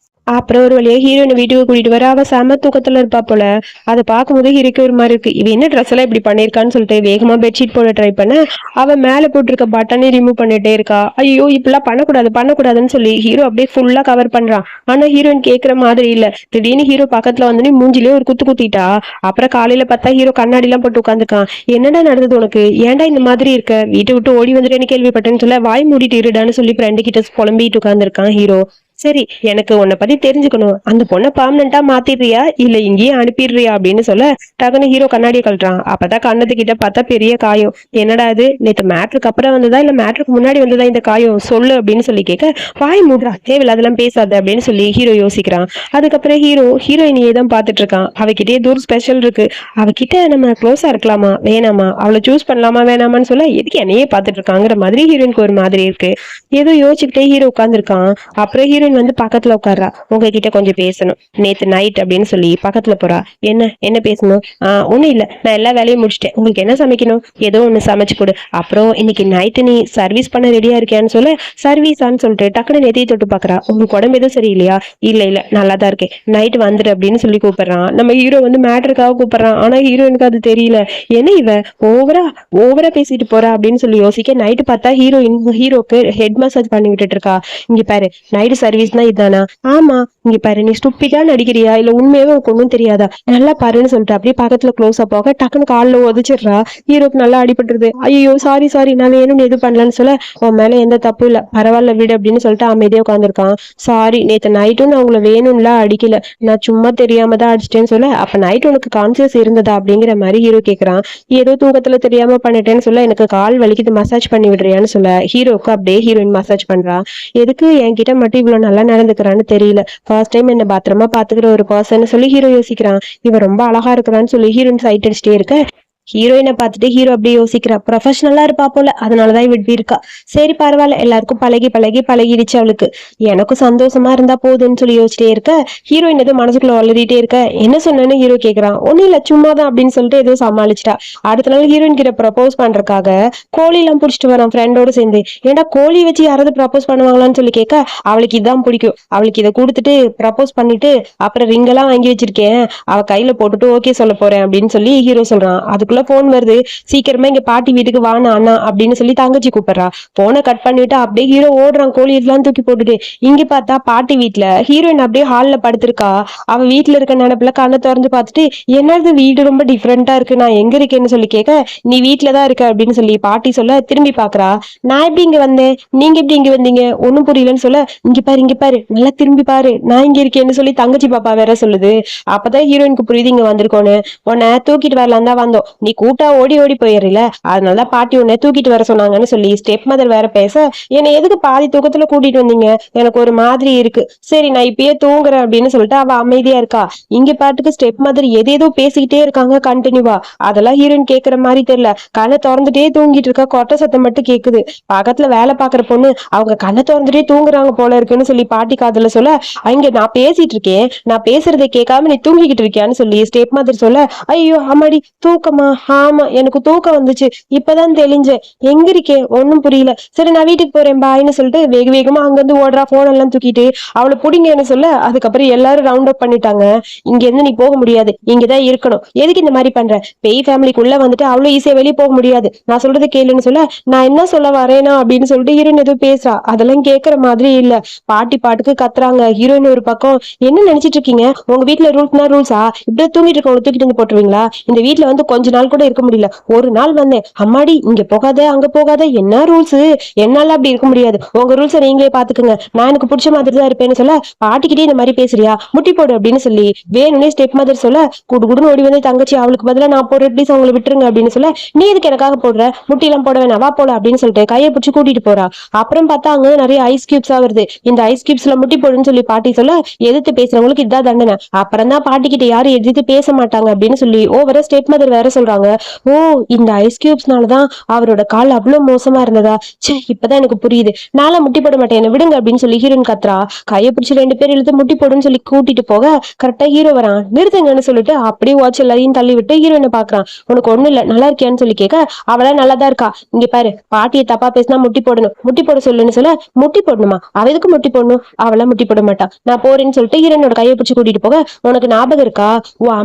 அப்புறம் ஒரு வழியா ஹீரோயினை வீட்டுக்கு கூட்டிட்டு வர, அவ செம தூக்கத்துல இருப்பா போல. அதை பார்க்கும்போது ஹீரோக்கு ஒரு மாதிரி இருக்கு, இவ என்ன ட்ரெஸ் எல்லாம் இப்படி பண்ணிருக்கான்னு சொல்லிட்டு வேகமா பெட்ஷீட் போட ட்ரை பண்ண, அவ மேல போட்டிருக்க பட்டனை ரிமூவ் பண்ணிட்டே இருக்கா. ஐயோ இப்பெல்லாம் பண்ணக்கூடாது பண்ணக்கூடாதுன்னு சொல்லி ஹீரோ அப்படியே ஃபுல்லா கவர் பண்றான். ஆனா ஹீரோயின் கேட்கற மாதிரி இல்ல. திடீர்னு ஹீரோ பக்கத்துல வந்து மூஞ்சிலே ஒரு குத்து குத்திட்டா. அப்புறம் காலையில பார்த்தா ஹீரோ கண்ணாடி எல்லாம் போட்டு உட்காந்துருக்கான். என்னடா நடந்தது உனக்கு, ஏன்டா இந்த மாதிரி இருக்க, வீட்டை விட்டு ஓடி வந்துட்டேன்னு கேள்விப்பட்டேன்னு சொல்ல, வாய் மூடிட்டு இருடான்னு சொல்லி ஃப்ரெண்டு கிட்ட புலம்பிட்டு உட்காந்துருக்கான் ஹீரோ. சரி எனக்கு உன்னை பத்தி தெரிஞ்சுக்கணும், அந்த பொண்ணை பர்மனண்டா மாத்திடுறியா இல்ல இங்கேயே அனுப்பிடுறியா அப்படின்னு சொல்ல, டக்குனு ஹீரோ கண்ணாடியை கழட்டுறான். அப்பதான் கண்ணத்துக்கிட்ட பார்த்தா பெரிய காயம். என்னடா இது, நேற்று மேட்ருக்கு அப்புறம் வந்ததா இல்ல மேட்ருக்கு முன்னாடி வந்ததா இந்த காயம், சொல்லு அப்படின்னு சொல்லி கேட்க, வாய் மூடுறா தேவையில்ல அதெல்லாம் பேசாத அப்படின்னு சொல்லி ஹீரோ யோசிக்கிறான். அதுக்கப்புறம் ஹீரோயினியே தான் பாத்துட்டு இருக்கான். அவகிட்டே தூர் ஸ்பெஷல் இருக்கு, அவகிட்ட நம்ம க்ளோஸா இருக்கலாமா வேணாமா, அவளை சூஸ் பண்ணலாமா வேணாமான்னு சொல்ல, எதுக்கு என்னையே பாத்துட்டு இருக்காங்கிற மாதிரி ஹீரோயினுக்கு ஒரு மாதிரி இருக்கு. ஏதோ யோசிச்சுக்கிட்டே ஹீரோ உட்காந்துருக்கான். அப்புறம் ஹீரோயின் வந்து பக்கத்துல உட்கார்றா. உங்ககிட்ட கொஞ்சம் பேசணும், நேத்து நைட் அப்படின்னு சொல்லி பக்கத்துல போறா. என்ன என்ன பேசணும், ஒண்ணும் இல்ல, நான் எல்லா வேலையும் முடிச்சிட்டேன், உங்களுக்கு என்ன சமைக்கணும், ஏதோ ஒண்ணு சமைச்சு கொடு, அப்புறம் இன்னைக்கு நைட்டு நீ சர்வீஸ் பண்ண ரெடியா இருக்கியான்னு சொல்ல, சர்வீஸான்னு சொல்லிட்டு டக்குனு நெத்தியை தொட்டு பாக்குறா. உங்களுக்கு உடம்பு எதுவும் சரியில்லையா, இல்ல இல்ல நல்லாதான் இருக்கேன், நைட் வந்துடு அப்படின்னு சொல்லி கூப்பிடுறான். நம்ம ஹீரோ வந்து மேட்டருக்காக கூப்பிடுறான். ஆனா ஹீரோயினுக்கு அது தெரியல. என்ன இவ ஓவரா ஓவரா பேசிட்டு போறா அப்படின்னு சொல்லி யோசிக்க, நைட்டு பார்த்தா ஹீரோக்கு ஹெட் மசாஜ் பண்ணி விட்டுட்டு இருக்கா. இங்க பாரு, நைட்டு சர்வீஸ் ரீசனா இதானா? ஆமா, இங்க பாரு, நீ ஸ்டூப்பிடா நடிக்கிறியா இல்ல உண்மையாவே உனக்கு ஒண்ணும் தெரியாதா? நல்லா பாருன்னு சொல்லிட்டு அப்படியே பக்கத்துல க்ளோஸ் அப் போக டக்குன்னு கால்ல உதச்சிடுறா. ஹீரோக்கு நல்லா அடிபட்டுருது. ஐயோ சாரி சாரி, நான் வேணும்னு எது பண்ணலன்னு சொல்ல, உன் மேல எந்த தப்பு இல்ல, பரவாயில்ல விடு அப்படின்னு சொல்லிட்டு அமைதியா உட்காந்துருக்கான். சாரி, நேத்து நைட்டும் நான் உங்களை வேணும்லாம் அடிக்கல, நான் சும்மா தெரியாம தான் அடிச்சிட்டேன்னு சொல்ல, அப்ப நைட் உனக்கு கான்சியஸ் இருந்ததா அப்படிங்கிற மாதிரி ஹீரோ கேக்குறான். ஏதோ தூக்கத்துல தெரியாம பண்ணிட்டேன்னு சொல்ல, எனக்கு கால் வலிக்குது, மசாஜ் பண்ணி விடுறியான்னு சொல்ல, ஹீரோக்கு அப்படியே ஹீரோயின் மசாஜ் பண்றா. எதுக்கு என்கிட்ட மட்டும் இவ்வளவு நல்லா நடந்துக்கிறான்னு தெரியல, ஃபர்ஸ்ட் டைம் என்ன பத்திரமா பாத்துக்கிற ஒரு பர்சன் சொல்லி ஹீரோ யோசிக்கிறான். இவன் ரொம்ப அழகா இருக்கிறான்னு சொல்லி ஹீரோயின் சைட் அடிச்சிட்டே இருக்க, ஹீரோயினை பார்த்துட்டு ஹீரோ அப்படியே யோசிக்கிறா. ப்ரொஃபஷனலா இருப்பா போல, அதனாலதான் இவ இப்படி இருக்கா. சரி பரவாயில்ல, எல்லாருக்கும் பழகி பழகி பழகிடுச்சு அவளுக்கு, எனக்கும் சந்தோஷமா இருந்தா போதுன்னு சொல்லி யோசிச்சிட்டே இருக்க, ஹீரோயின் ஏதோ மனசுக்குள்ள வளரிட்டே இருக்க. என்ன சொன்னேன்னு ஹீரோ கேக்குறான். ஒன்னும் இல்ல சும்மாதான் அப்படின்னு சொல்லிட்டு ஏதோ சமாளிச்சிட்டா. அடுத்த நாள் ஹீரோயின் கிட்ட ப்ரப்போஸ் பண்றதுக்காக கோழி எல்லாம் புடிச்சிட்டு வரான் ஃப்ரெண்டோட சேர்ந்து. ஏன்னா கோழி வச்சு யாராவது ப்ரப்போஸ் பண்ணுவாங்களான்னு சொல்லி கேட்க, அவளுக்கு இதான் பிடிக்கும், அவளுக்கு இதை கொடுத்துட்டு ப்ரப்போஸ் பண்ணிட்டு அப்புறம் ரிங் எல்லாம் வாங்கி வச்சிருக்கேன், அவ கையில போட்டுட்டு ஓகே சொல்ல போறேன் அப்படின்னு சொல்லி ஹீரோ சொல்றான். அதுக்குள்ள போன் வருது. சீக்கிரமா இங்க பாட்டி வீட்டுக்கு வானா அண்ணா அப்படின்னு சொல்லி தங்கச்சி கூப்பிடுறா. போனை கட் பண்ணிட்டு அப்படியே ஹீரோ ஓடுறான் கோழி எல்லாம் தூக்கி போட்டுட்டு. இங்க பார்த்தா பாட்டி வீட்டுல ஹீரோயின் அப்படியே ஹால்ல படுத்திருக்கா. அவ வீட்டுல இருக்க நினைப்புல கண்ணை திறந்து பார்த்துட்டு, என்னது வீடு ரொம்ப டிஃப்ரெண்டா இருக்கு, நான் எங்க இருக்கேன்னு சொல்லி கேட்க, நீ வீட்டுலதான் இருக்க அப்படின்னு சொல்லி பாட்டி சொல்ல திரும்பி பாக்குறா. நான் எப்படி இங்க வந்தேன், நீங்க எப்படி இங்க வந்தீங்க, ஒண்ணும் புரியலன்னு சொல்ல, இங்க பாரு இங்க பாரு, நல்லா திரும்பி பாரு, நான் இங்க இருக்கேன்னு சொல்லி தங்கச்சி பாப்பா வேற சொல்லுது. அப்பதான் ஹீரோயினுக்கு புரியுது இங்க வந்திருக்கோன்னு. உன்னை தூக்கிட்டு வரலாம் தான் வந்தோம், நீ கூட்டா ஓடி ஓடி போயிடல, அதனாலதான் பாட்டி உன்னை தூக்கிட்டு வர சொன்னாங்கன்னு சொல்லி ஸ்டெப் மதர் வேற பேச, என்னை எதுக்கு பாதி தூக்கத்துல கூட்டிட்டு வந்தீங்க, எனக்கு ஒரு மாதிரி இருக்கு, சரி நான் இப்பயே தூங்குறேன் அப்படின்னு சொல்லிட்டு அவ அமைதியா இருக்கா. இங்க பாட்டுக்கு ஸ்டெப் மதர் எதேதோ பேசிக்கிட்டே இருக்காங்க கண்டினியூவா. அதெல்லாம் ஹீரோயின் கேக்குற மாதிரி தெரியல, கண்ணை திறந்துட்டே தூங்கிட்டு இருக்கா, கொட்டை சத்தம் மட்டும் கேக்குது. பக்கத்துல வேலை பாக்குற பொண்ணு, அவங்க கண்ணை திறந்துட்டே தூங்குறாங்க போல இருக்குன்னு சொல்லி பாட்டி காதுல சொல்ல, அங்க நான் பேசிட்டு இருக்கேன், நான் பேசுறதை கேட்காம நீ தூங்கிக்கிட்டு இருக்கியான்னு சொல்லி ஸ்டெப் மதர் சொல்ல, ஐயோ ஆமாடி தூக்கமா, ஆமா எனக்கு தூக்கம் வந்துச்சு, இப்பதான் தெளிஞ்சேன், எங்க இருக்கேன் ஒன்னும் புரியல, சரி நான் வீட்டுக்கு போறேன் பாய்னு சொல்லிட்டு வேக வேகமா அங்கிருந்து ஓடுறா. போன் எல்லாம் தூக்கிட்டு அவளை புடிங்கன்னு சொல்ல, அதுக்கப்புறம் எல்லாரும் ரவுண்ட் அப் பண்ணிட்டாங்க. இங்க இருந்து நீ போக முடியாது, இங்கதான் இருக்கணும், எதுக்கு இந்த மாதிரி பண்ற, பேய் ஃபேமிலிக்குள்ள வந்துட்டு அவ்வளவு ஈஸியா வெளியே போக முடியாது, நான் சொல்றது கேளுன்னு சொல்ல, நான் என்ன சொல்ல வரேனா அப்படின்னு சொல்லிட்டு ஹீரோயின் எதுவும் பேசுறா. அதெல்லாம் கேட்கற மாதிரி இல்ல. பாட்டி பாட்டுக்கு கத்துறாங்க. ஹீரோயின் ஒரு பக்கம், என்ன நினைச்சிட்டு இருக்கீங்க, உங்க வீட்டுல ரூல்ஸ்னா ரூல்ஸா, இப்படியே தூங்கிட்டு இருக்கவங்க தூக்கிட்டு வந்து போட்டுருவீங்களா, இந்த வீட்டுல வந்து கொஞ்ச நாள் கூட இருக்க முடியல, ஒரு நாள் வந்தேன், அம்மாடி இங்க போகாத அங்க போகாத, என்ன ரூல்ஸ், என்னால அப்படி இருக்க முடியாது, உங்க ரூல்ஸை நீங்களே பாத்துக்கோங்க, நான் எனக்கு பிடிச்ச மாதிரி தான் இருப்பேன்னு சொல்ல, பாட்டிக்கிட்டே இந்த மாதிரி பேசுறியா, முட்டி போடு அப்படின்னு சொல்லி வேணும்னே ஸ்டெப் மதர் சொல்ல, குடுகுடுன்னு ஓடி வந்து தங்கச்சி அவளுக்கு பதிலா நான் போடுற ப்ளீஸ் அவங்களை விட்டுருங்க அப்படின்னு சொல்ல, நீ எதுக்கு எனக்காக போடுற, முட்டி எல்லாம் போட வேணா வா போல அப்படின்னு சொல்லிட்டு கையை பிடிச்சி கூட்டிட்டு போறா. அப்புறம் பார்த்தா அங்க நிறைய ஐஸ் கியூப்ஸா வருது. இந்த ஐஸ் கியூப்ஸ்ல முட்டி போடுன்னு சொல்லி பாட்டி சொல்ல, எதிர்த்து பேசுறவங்களுக்கு இதுதான் தண்டனை. அப்புறம் தான் பாட்டி கிட்ட யாரும் எதிர்த்து பேச மாட்டாங்க அப்படின்னு சொல்லி ஓவரா ஸ்டெப் மதர் வேற சொல்றாங்க. ஓ, இந்த ஐஸ் கியூப்ஸ்னாலதான் அவரோட கால் அவ்வளவு மோசமா இருந்ததா, சே இப்பதான் எனக்கு புரியுது, நாளா முட்டி போட மாட்டேன் என்ன விடுங்க அப்படின்னு சொல்லி ஹீரோயின் கத்துறா. கையை பிடிச்சி ரெண்டு பேர் இழுத்து முட்டி போடுன்னு சொல்லி கூட்டிட்டு போக கரெக்டா ஹீரோ வரான். நிறுத்துங்கன்னு சொல்லிட்டு அப்படியே வாட்ச் எல்லாரையும் தள்ளி விட்டு ஹீரோயினை பாக்குறான். உனக்கு ஒண்ணு இல்ல நல்லா இருக்கியான்னு சொல்லி கேட்க, அவளா நல்லாதான் இருக்கா, இங்க பாரு பாட்டியை தப்பா பேசினா முட்டி போடணும், முட்டி போட சொல்லுன்னு சொல்ல, முட்டி போடணுமா, அவ எதுக்கு முட்டி போடணும், அவளா முட்டி போட மாட்டா, நான் போறேன்னு சொல்லிட்டு ஹீரோனோட கையை பிடிச்சி கூட்டிட்டு போக, உனக்கு ஞாபகம் இருக்கா உன்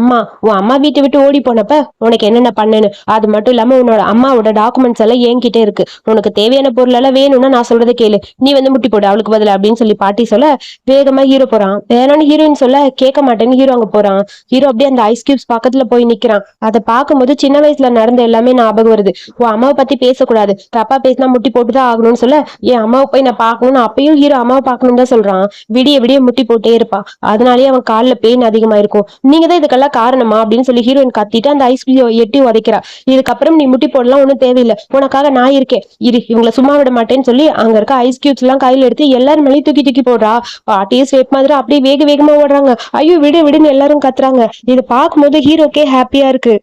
அம்மா வீட்டை விட்டு ஓடி போனப்ப உனக்கு என்னென்ன பண்ணேன்னு, அது மட்டும் இல்லாம உன்னோட அம்மாவோட டாக்குமெண்ட்ஸ் எல்லாம் என்கிட்ட இருக்கு, உனக்கு தேவையான பொருள் எல்லாம் வேணும்னா நான் சொல்றதை கேளு, நீ வந்து முட்டி போடு அவளுக்கு பதில் அப்படின்னு சொல்லி பாட்டி சொல்ல, வேகமா ஹீரோ போறான். வேணும்னு ஹீரோயின் சொல்ல கேட்க மாட்டேன்னு ஹீரோ அங்க போறான். ஹீரோ அப்படியே அந்த ஐஸ் கியூப்ஸ் பக்கத்துல போய் நிக்கிறான். அதை பார்க்கும்போது சின்ன வயசுல நடந்த எல்லாமே ஞாபகம் வருது. உன் அம்மாவை பத்தி பேசக்கூடாது, தப்பா பேசினா முட்டி போட்டுதான் ஆகணும்னு சொல்ல, என் அம்மாவை போய் நான் பாக்கணும்னு அப்பயும் ஹீரோ அம்மாவை பாக்கணும்னு தான் சொல்றான். விடிய விடிய முட்டி போட்டே இருப்பான், அதனாலேயே அவன் காலில் பெயின் அதிகமா இருக்கும், நீங்க தான் இதுக்கெல்லாம் காரணமா அப்படின்னு சொல்லி ஹீரோயின் கத்திட்டு அந்த ஐஸ் எட்டி உதைக்கிறா. இதுக்கப்புறம் நீ முட்டி போடலாம் ஒன்னும் தேவையில்லை, உனக்காக நான் இருக்கேன், இரு இவங்களை சும்மா விட மாட்டேன்னு சொல்லி அங்க இருக்க ஐஸ் கியூப்ஸ் எல்லாம் கையில எடுத்து எல்லாரும் மேலேயும் தூக்கி தூக்கி போடுறா. பாட்டியே ஸ்டெப் மாதிரி அப்படியே வேக வேகமா ஓடுறாங்க. ஐயோ விடு விடுன்னு எல்லாரும் கத்துறாங்க. இதை பார்க்கும்போது ஹீரோக்கே ஹாப்பியா இருக்கு.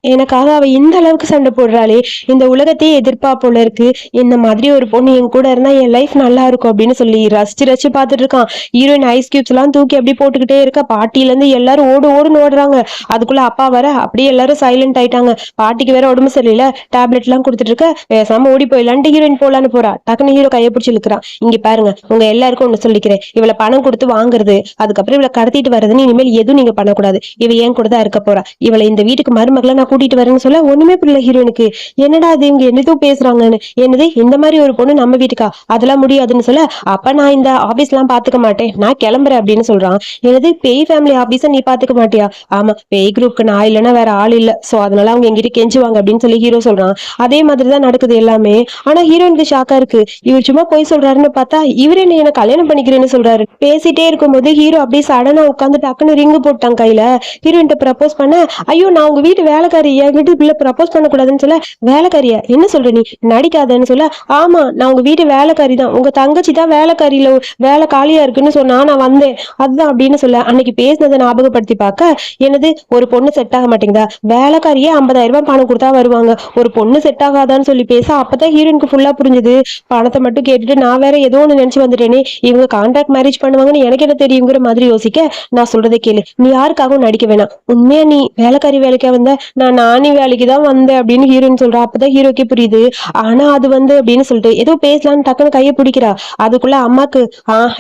எனக்காக அவ இந்த அளவுக்கு சண்டை போடுறாளே, இந்த உலகத்தையே எதிர்ப்பா போல இருக்கு, இந்த மாதிரி ஒரு பொண்ணு என் கூட இருந்தா என் லைஃப் நல்லா இருக்கும் அப்படின்னு சொல்லி ரசிச்சு ரசிச்சு பாத்துட்டு இருக்கான். ஹீரோயின் ஐஸ் கியூப்ஸ் எல்லாம் தூக்கி அப்படி போட்டுக்கிட்டே இருக்க, பாட்டில இருந்து எல்லாரும் ஓடுன்னு ஓடுறாங்க. அதுக்குள்ள அப்பா வர அப்படியே எல்லாரும் சைலண்ட் ஆயிட்டாங்க. பாட்டிக்கு வேற உடம்பு சரியில்லை, டேப்லெட் எல்லாம் கொடுத்துட்டு இருக்க, பேசாம ஓடி போயிடலான்ட்டு ஹீரோயின் போலான்னு போறா. டக்குனு ஹீரோ கையை பிடிச்சி இழுக்கிறான். இங்க பாருங்க, உங்க எல்லாருக்கும் ஒண்ணு சொல்லிக்கிறேன், இவளை பணம் கொடுத்து வாங்குறது அதுக்கப்புறம் இவளை கடத்திட்டு வர்றதுன்னு இனிமேல் எதுவும் நீங்க பண்ணக்கூடாது, இவ ஏன் கூட தான் இருக்க போறா, இவளை இந்த வீட்டுக்கு மருமகளை நான் கூட்டிட்டு வரேன்னு சொல்ல ஒண்ணுமே புரியல ஹீரோனுக்கு. என்னடா அது இவங்க என்னதும் பேசுறாங்கன்னு. என்னது இந்த மாதிரி ஒரு பொண்ணு நம்ம வீட்டுக்கா, அதெல்லாம் முடியாதுன்னு சொல்ல, அப்ப நான் இந்த ஆபீஸ் எல்லாம் பாத்துக்க மாட்டேன், நான் கிளம்புறேன் அப்படின்னு சொல்றான். என்னது பேய் ஃபேமிலி ஆபீஸ நீ பாத்துக்க மாட்டியா? ஆமா, பேய் குரூப்க்கு நான் இல்லைன்னா வேற ஆள் இல்ல, சோ அதனால அவங்க எங்கிட்ட கெஞ்சுவாங்க அப்படின்னு சொல்லி ஹீரோ சொல்றான். அதே மாதிரிதான் நடக்குது எல்லாமே. ஆனா ஹீரோனுக்கு ஷாக்கா இருக்கு. இவர் சும்மா போய் சொல்றாருன்னு பார்த்தா இவரு என்ன கல்யாணம் பண்ணிக்கிறேன்னு சொல்றாரு. பேசிட்டே இருக்கும்போது ஹீரோ அப்படியே சடனா உட்காந்து டக்குன்னு ரிங்கு போட்டான் கையில. ஹீரோயின்ட்ட ப்ரப்போஸ் பண்ண, ஐயோ நான் உங்க வீட்டு வேலைக்காரி, என் வீட்டுக்குள்ள ப்ரப்போஸ் பண்ணக்கூடாதுன்னு சொல்ல, வேலைக்காரியா என்ன சொல்ற நீ, நடிக்காதன்னு சொல்ல, ஆமா நான் உங்க வீட்டு வேலைக்காரி தான், உங்க தங்கச்சி தான் வேலைக்காரியில வேலை காலியா இருக்குன்னு சொன்னா நான் வந்தேன், அதுதான் அப்படின்னு சொல்ல, அன்னைக்கு பேசினதை ஞாபகப்படுத்தி பார்க்க, என்னது ஒரு பொண்ணு செட் ஆக மாட்டேங்குதா, வேலைக்காரியே 50,000 ரூபாய் பணம் கொடுத்தா வருவாங்க, ஒரு பொண்ணு செட் ஆகாதான்னு சொல்லி பேச, அப்பதான் ஹீரோனுக்கு ஃபுல்லா புரிஞ்சுது. பணத்தை மட்டும் கேட்டுட்டு நான் வேற ஏதோ ஒண்ணு நினைச்சு வந்துட்டேனே, இவங்க கான்ட்ராக்ட் மேரேஜ் பண்ணுவாங்கன்னு எனக்கு என்ன தெரியுங்கிற மாதிரி யோசிக்க, நான் சொல்றதை கேளு, நீ யாருக்காகவும் நடிக்க வேணாம், உண்மையா நீ வேலைக்காரி வேலைக்கா வந்த, நான் நானி வேலைக்கு தான் வந்தேன் அப்படின்னு ஹீரோயின் சொல்றா. அப்பதான் ஹீரோக்கே புரியுது. ஆனா அது வந்து அப்படின்னு சொல்லிட்டு ஏதோ பேசலான்னு டக்குன்னு கையை பிடிக்கிறா. அதுக்குள்ள அம்மாக்கு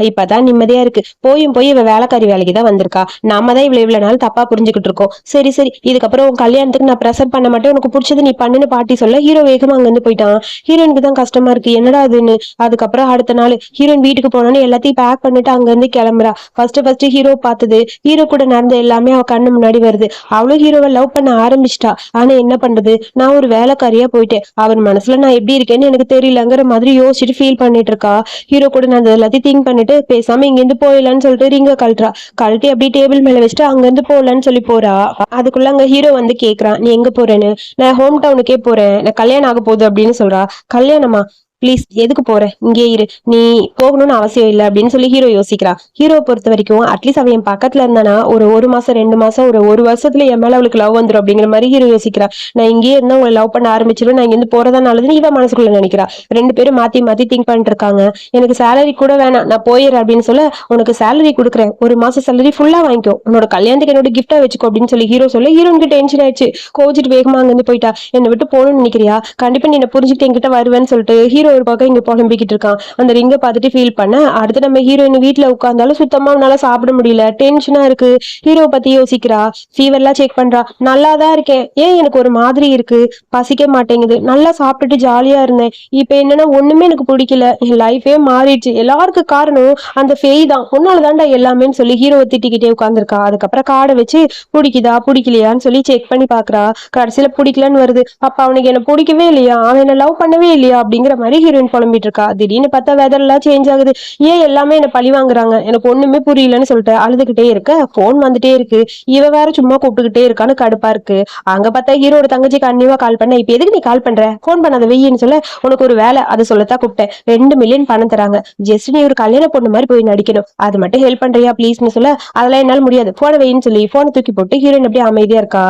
இப்பதான் நிம்மதியா இருக்கு, போயும் போய் இவ வேலைக்காரி வேலைக்கு தான் வந்திருக்கா, நாம தான் இவ்வளவு நாள் தப்பா புரிஞ்சுக்கிட்டு இருக்கோம், சரி சரி இதுக்கப்புறம் உன் கல்யாணத்துக்கு நான் ப்ரெசென்ட் பண்ண மாட்டேன், உனக்கு பிடிச்சது நீ பண்ணுன்னு பாட்டி சொல்ல ஹீரோ வேகமா அங்க இருந்து போயிட்டான். ஹீரோயினுக்கு தான் கஷ்டமா இருக்கு, என்னடா அதுன்னு. அதுக்கப்புறம் அடுத்த நாள் ஹீரோயின் வீட்டுக்கு போனோன்னு எல்லாத்தையும் பேக் பண்ணிட்டு அங்க இருந்து கிளம்புறா. ஃபர்ஸ்ட் ஹீரோ பார்த்தது, ஹீரோ கூட நடந்த எல்லாமே அவ கண்ணு முன்னாடி வருது. அவளும் ஹீரோவை லவ் பண்ண ஆரம்பிச்சிட்டா. ஆனா என்ன பண்றது, நான் ஒரு வேலைக்காரியா போயிட்டேன், அவன் மனசுல நான் எப்படி இருக்கேன்னு எனக்கு தெரியலங்கிற மாதிரி யோசிச்சுட்டு ஃபீல் பண்ணிட்டு இருக்கா. ஹீரோ கூட நான் எல்லாத்தையும் திங்க் பண்ணிட்டு பேசாம இங்க இருந்து போயிடலான்னு சொல்லிட்டு ரிங்க கழட்டுறா. கழட்டி அப்படியே டேபிள் மேல வச்சுட்டு அங்க இருந்து போகலான்னு சொல்லி போறா. அதுக்குள்ள அங்க ஹீரோ வந்து கேக்குறான், நீ எங்க போறேன்னு. நான் ஹோம் டவுனுக்கே போறேன், நான் கல்யாணம் ஆக போகுது அப்படின்னு சொல்றா. கல்யாணமா, ப்ளீஸ் எதுக்கு போற, இங்கே இரு, நீ போகணும்னு அவசியம் இல்லை அப்படின்னு சொல்லி ஹீரோ யோசிக்கிறா. ஹீரோ பொறுத்த வரைக்கும் அட்லீஸ்ட் அவன் என் பக்கத்துல இருந்தானா ஒரு மாசம் 2 மாசம் ஒரு வருஷத்துல என் மேல அவளுக்கு லவ் வந்துடும் அப்படிங்கிற மாதிரி ஹீரோ யோசிக்கிறா. நான் இங்கேயே இருந்தா உங்களை லவ் பண்ண ஆரம்பிச்சிடும், நான் இங்க இருந்து போறதா நல்லதுன்னு இவன் மனசுக்குள்ள நினைக்கிறா. ரெண்டு பேரும் மாத்தி மாத்தி திங்க் பண்ணிட்டு இருக்காங்க. எனக்கு சேலரி கூட வேணாம், நான் போயிடுறேன் அப்படின்னு சொல்ல, உனக்கு சேலரி கொடுக்குறேன், ஒரு மாசம் சேலரி ஃபுல்லா வாங்கிக்கோ, உன்னோட கல்யாணத்துக்கு என்னோட கிஃப்டா வச்சுக்கோ அப்படின்னு சொல்லி ஹீரோ சொல்ல, ஹீரோனுக்கு டென்ஷன் ஆயிடுச்சு. கோச்சிட்டு வேகமா அங்க இருந்து போயிட்டா. என்னை விட்டு போகணும்னு நினைக்கிறியா, கண்டிப்பா நீ என்ன புரிஞ்சுட்டு என்கிட்ட வருவேன்னு சொல்லிட்டு ஹீரோ ஒரு பக்கம் இங்க புலம்பிக்கிட்டு இருக்கான். அந்த ரிங்க பார்த்துட்டு ஃபீல் பண்ண, அடுத்து நம்ம ஹீரோயின் வீட்டுல உட்கார்ந்தாலும் சுத்தமா அவனால சாப்பிட முடியல, டென்ஷனா இருக்கு. ஹீரோ பத்தி யோசிக்கிறா. ஃபீவர்லாம் செக் பண்றா. நல்லாதான் இருக்கேன், ஏன் எனக்கு ஒரு மாதிரி இருக்கு, பசிக்க மாட்டேங்குது, நல்லா சாப்பிட்டுட்டு ஜாலியா இருந்தேன், இப்ப என்னன்னா ஒண்ணுமே எனக்கு பிடிக்கல, என் லைஃபே மாறிடுச்சு, எல்லாருக்கும் காரணம் அந்த ஃபேய் தான், உன்னாலதான்டா எல்லாமேன்னு சொல்லி ஹீரோவை திட்டிக்கிட்டே உட்கார்ந்துருக்கா. அதுக்கப்புறம் காடை வச்சு பிடிக்குதா பிடிக்கலையான்னு சொல்லி செக் பண்ணி பாக்குறா. கடைசியில பிடிக்கலன்னு வருது. அப்ப அவனுக்கு என்ன பிடிக்கவே இல்லையா, அவன் என்ன லவ் பண்ணவே இல்லையா அப்படிங்கிற மாதிரி ஹீரோயின் புலம்பிட்டு இருக்கா. திடீர்னு பார்த்தா வெதர் எல்லாம் சேஞ்ச் ஆகுது. ஏன் எல்லாமே என்ன பழி வாங்குறாங்க, எனக்கு ஒண்ணுமே புரியலன்னு சொல்லிட்டு அழுதுகிட்டே இருக்க, போன் வந்துட்டே இருக்கு. இவ வேற சும்மா கூப்பிட்டுக்கிட்டே இருக்கான்னு கடுப்பா இருக்கு. அங்க பார்த்தா ஹீரோட தங்கச்சிக்கு அன்னிவா கால் பண்ண, இப்ப எதுக்கு நீ கால் பண்ற, போன் பண்ணாத வெயின்னு சொல்ல, உனக்கு ஒரு வேலை, அது சொல்லத்தான் கூப்பிட்டேன், 2 மில்லியன் பணம் தராங்க, ஜஸ்ட் நீ ஒரு கல்யாண பொண்ணு மாதிரி போய் நடிக்கணும், அது மட்டும் ஹெல்ப் பண்றியா ப்ளீஸ்னு சொல்ல, அதெல்லாம் என்னால முடியாது, போன வெயின்னு சொல்லி போனை தூக்கி போட்டு ஹீரோயின் அப்படியே அமைதியா இருக்கா.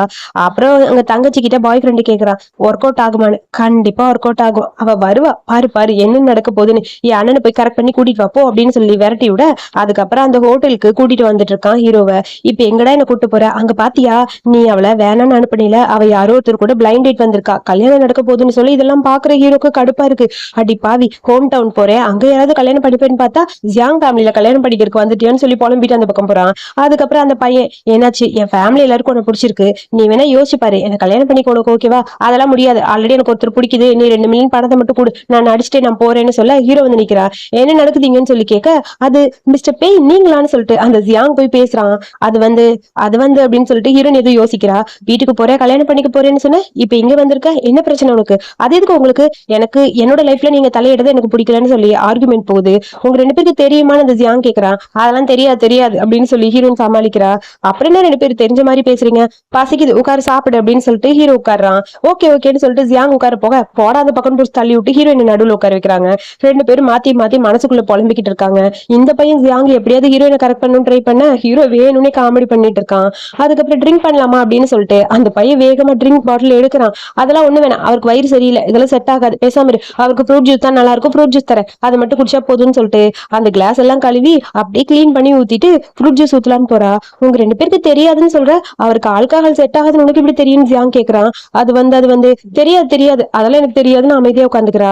அப்புறம் அங்க தங்கச்சி கிட்ட பாய் ஃப்ரெண்டு கேக்குறான், ஒர்க் அவுட் ஆகுமான்னு. கண்டிப்பா ஒர்க் அவுட் ஆகும், அவ வருவா, பாரு பாரு என்ன நடக்க போகுதுன்னு, என் அண்ணனை போய் கரெக்ட் பண்ணி கூட்டிட்டு வாப்போ அப்படின்னு சொல்லி விரட்டி விட, அதுக்கப்புறம் அந்த ஹோட்டலுக்கு கூட்டிட்டு வந்துட்டு இருக்கான் ஹீரோவை. இப்ப எங்கடா என்ன கூட்டு போற, அங்க பாத்தியா, நீ அவளை வேணான்னு அனுப்பினில, அவ யாரோ ஒருத்தர் கூட பிளைண்ட் டேட் வந்திருக்கா, கல்யாணம் நடக்க போகுதுன்னு சொல்லி இதெல்லாம் பாக்குற ஹீரோக்கு கடுப்பா இருக்கு. அடி பாவி, ஹோம் டவுன் போறேன், அங்க யாராவது கல்யாணம் படிப்பேன்னு பார்த்தா ஜியாங் ஃபேமிலியில கல்யாணம் படிக்கிறதுக்கு வந்துட்டியான்னு சொல்லி புலம்பிட்டு அந்த பக்கம் போறான். அதுக்கப்புறம் அந்த பையன், என்னாச்சு, என் ஃபேமிலி எல்லாருக்கும் உனக்கு பிடிச்சிருக்கு, நீ வேணா யோசிச்சு பாரு, எனக்கு கல்யாணம் பண்ணி உனக்கு ஓகேவா, அதெல்லாம் முடியாது, ஆல்ரெடி எனக்கு ஒருத்தர் பிடிக்குது, நீ 2 மில்லியன் பணத்தை மட்டும் கொடு, நான் நடிச்சுட்டு நான் போறேன்னு சொல்ல, ஹீரோ வந்து நிக்கிறா. என்ன நடக்குதுங்கன்னு சொல்லி கேட்க, அது மிஸ்டர் பேய் நீங்களான்னு சொல்லிட்டு அந்த ஜியாங் போய் பேசுறான். அது வந்து அப்படின்னு சொல்லிட்டு ஹீரோயின் எதுவும் யோசிக்கிறா. வீட்டுக்கு போறேன், கல்யாணம் பண்ணிக்க போறேன்னு சொன்ன, இப்ப இங்க வந்திருக்க, என்ன பிரச்சனை உனக்கு, அது எதுக்கு உங்களுக்கு, எனக்கு என்னோட லைஃப்ல நீங்க தலையிடுறது எனக்கு பிடிக்கலன்னு சொல்லி ஆர்குமெண்ட் போகுது, உங்க 2 பேருக்கு தெரியுமான்னு அந்த ஜியாங் கேக்குறான். அதெல்லாம் தெரியாது தெரியாது அப்படின்னு சொல்லி ஹீரோயின் சமாளிக்கிறா. அப்புறம் என்ன 2 பேரும் தெரிஞ்ச மாதிரி பேசுறீங்க, பசிக்குது உட்காரு சாப்பிடு அப்படின்னு சொல்லிட்டு ஹீரோ உட்காடுறான். ஓகே ஓகேன்னு சொல்லிட்டு ஜியாங் உட்கார போக, போடாத பக்கம் தள்ளி விட்டு ஹீரோயின் நடுவில் உட்கார வைக்கிறாங்க. 2 பேரும் மாத்தி மாத்தி மனசுக்குள்ள புலம்பிக்கிட்டு இருக்காங்க. இந்த பையன் ஜியாங் எப்படியாவது ஹீரோயினை கரெக்ட் பண்ணணும் ட்ரை பண்ண, ஹீரோ வேணும்னே காமெடி பண்ணிட்டு இருக்கான். அதுக்கப்புறம் ட்ரிங்க் பண்ணலாமா அப்படின்னு சொல்லிட்டு அந்த பையன் வேகமா ட்ரிங்க் பாட்டில் எடுக்கிறான். அதெல்லாம் ஒண்ணு வேணாம், அவருக்கு வயிறு சரியில்லை, இதெல்லாம் செட் ஆகாது, பேசாம இரு, அவருக்கு ஃப்ரூட் ஜூஸ் தான் நல்லா இருக்கும், ஃப்ரூட் ஜூஸ் தரேன், அதை மட்டும் குடிச்சா போதும்னு சொல்லிட்டு அந்த கிளாஸ் எல்லாம் கழுவி அப்படியே கிளீன் பண்ணி ஊத்திட்டு ஃப்ரூட் ஜூஸ் ஊத்தலான்னு போறா. உங்க 2 பேருக்கு தெரியாதுன்னு சொல்ற, அவருக்கு ஆல்கஹால் செட் ஆகாதுன்னு உனக்கு இப்படி தெரியும் ஜியாங் கேக்குறான். அது வந்து தெரியாது தெரியாது, அதெல்லாம் எனக்கு தெரியாதுன்னு அமைதியா உட்காந்துக்கிறா.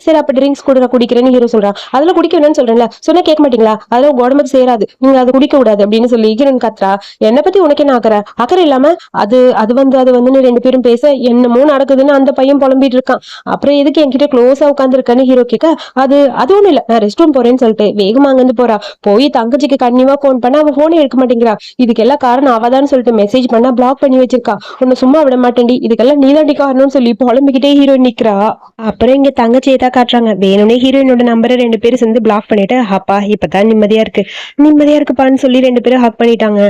சரி அப்ப ட்ரிங்க்ஸ் கூட நான் குடிக்கிறேன்னு ஹீரோ சொல்றான். அதெல்லாம் குடிக்க வேணும்னு சொல்றேன்ல, சொன்னா கேட்க மாட்டீங்களா, அதெல்லாம் உங்க உடம்புக்கு சேராது, நீங்க அது குடிக்க கூடாது அப்படின்னு சொல்லி ஹீரோயின் கத்துறா. என்னை பத்தி உனக்கு என்ன அக்கறை இல்லாம அது அது வந்து ரெண்டு பேரும் பேச என்னமோ நடக்குதுன்னு அந்த பையன் புலம்பிட்டு இருக்கான். அப்புறம் எதுக்கு என்கிட்ட க்ளோஸா உட்காந்துருக்கான்னு ஹீரோ கேட்க, அது அது ஒண்ணும் இல்ல, நான் ரெஸ்ட் ரூம் போறேன்னு சொல்லிட்டு வேகமா அங்கிருந்து போறா. போய் தங்கச்சிக்கு கன்னிவா போன் பண்ண அவன் போனே எடுக்க மாட்டேங்கிறா. இதுக்கெல்லாம் காரணம் அவதான்னு சொல்லிட்டு மெசேஜ் பண்ணா பிளாக் பண்ணி வச்சிருக்கா. உன்னை சும்மா விட மாட்டேன்டி, இதுக்கெல்லாம் நீதாண்டி காரணம்னு சொல்லி புலம்பிக்கிட்டே ஹீரோயின் நிக்கிறா. அப்புறம் இங்க தங்கச்சியை தான் காட்டுறாங்க. வேணும்னே ஹீரோயினோட நம்பரை ரெண்டு பேரும் சேர்ந்து பிளாக் பண்ணிட்டு, அப்பா இப்பதான் நிம்மதியா இருக்குப்பான்னு சொல்லி ரெண்டு பேரும் ஹக் பண்ணிட்டாங்க.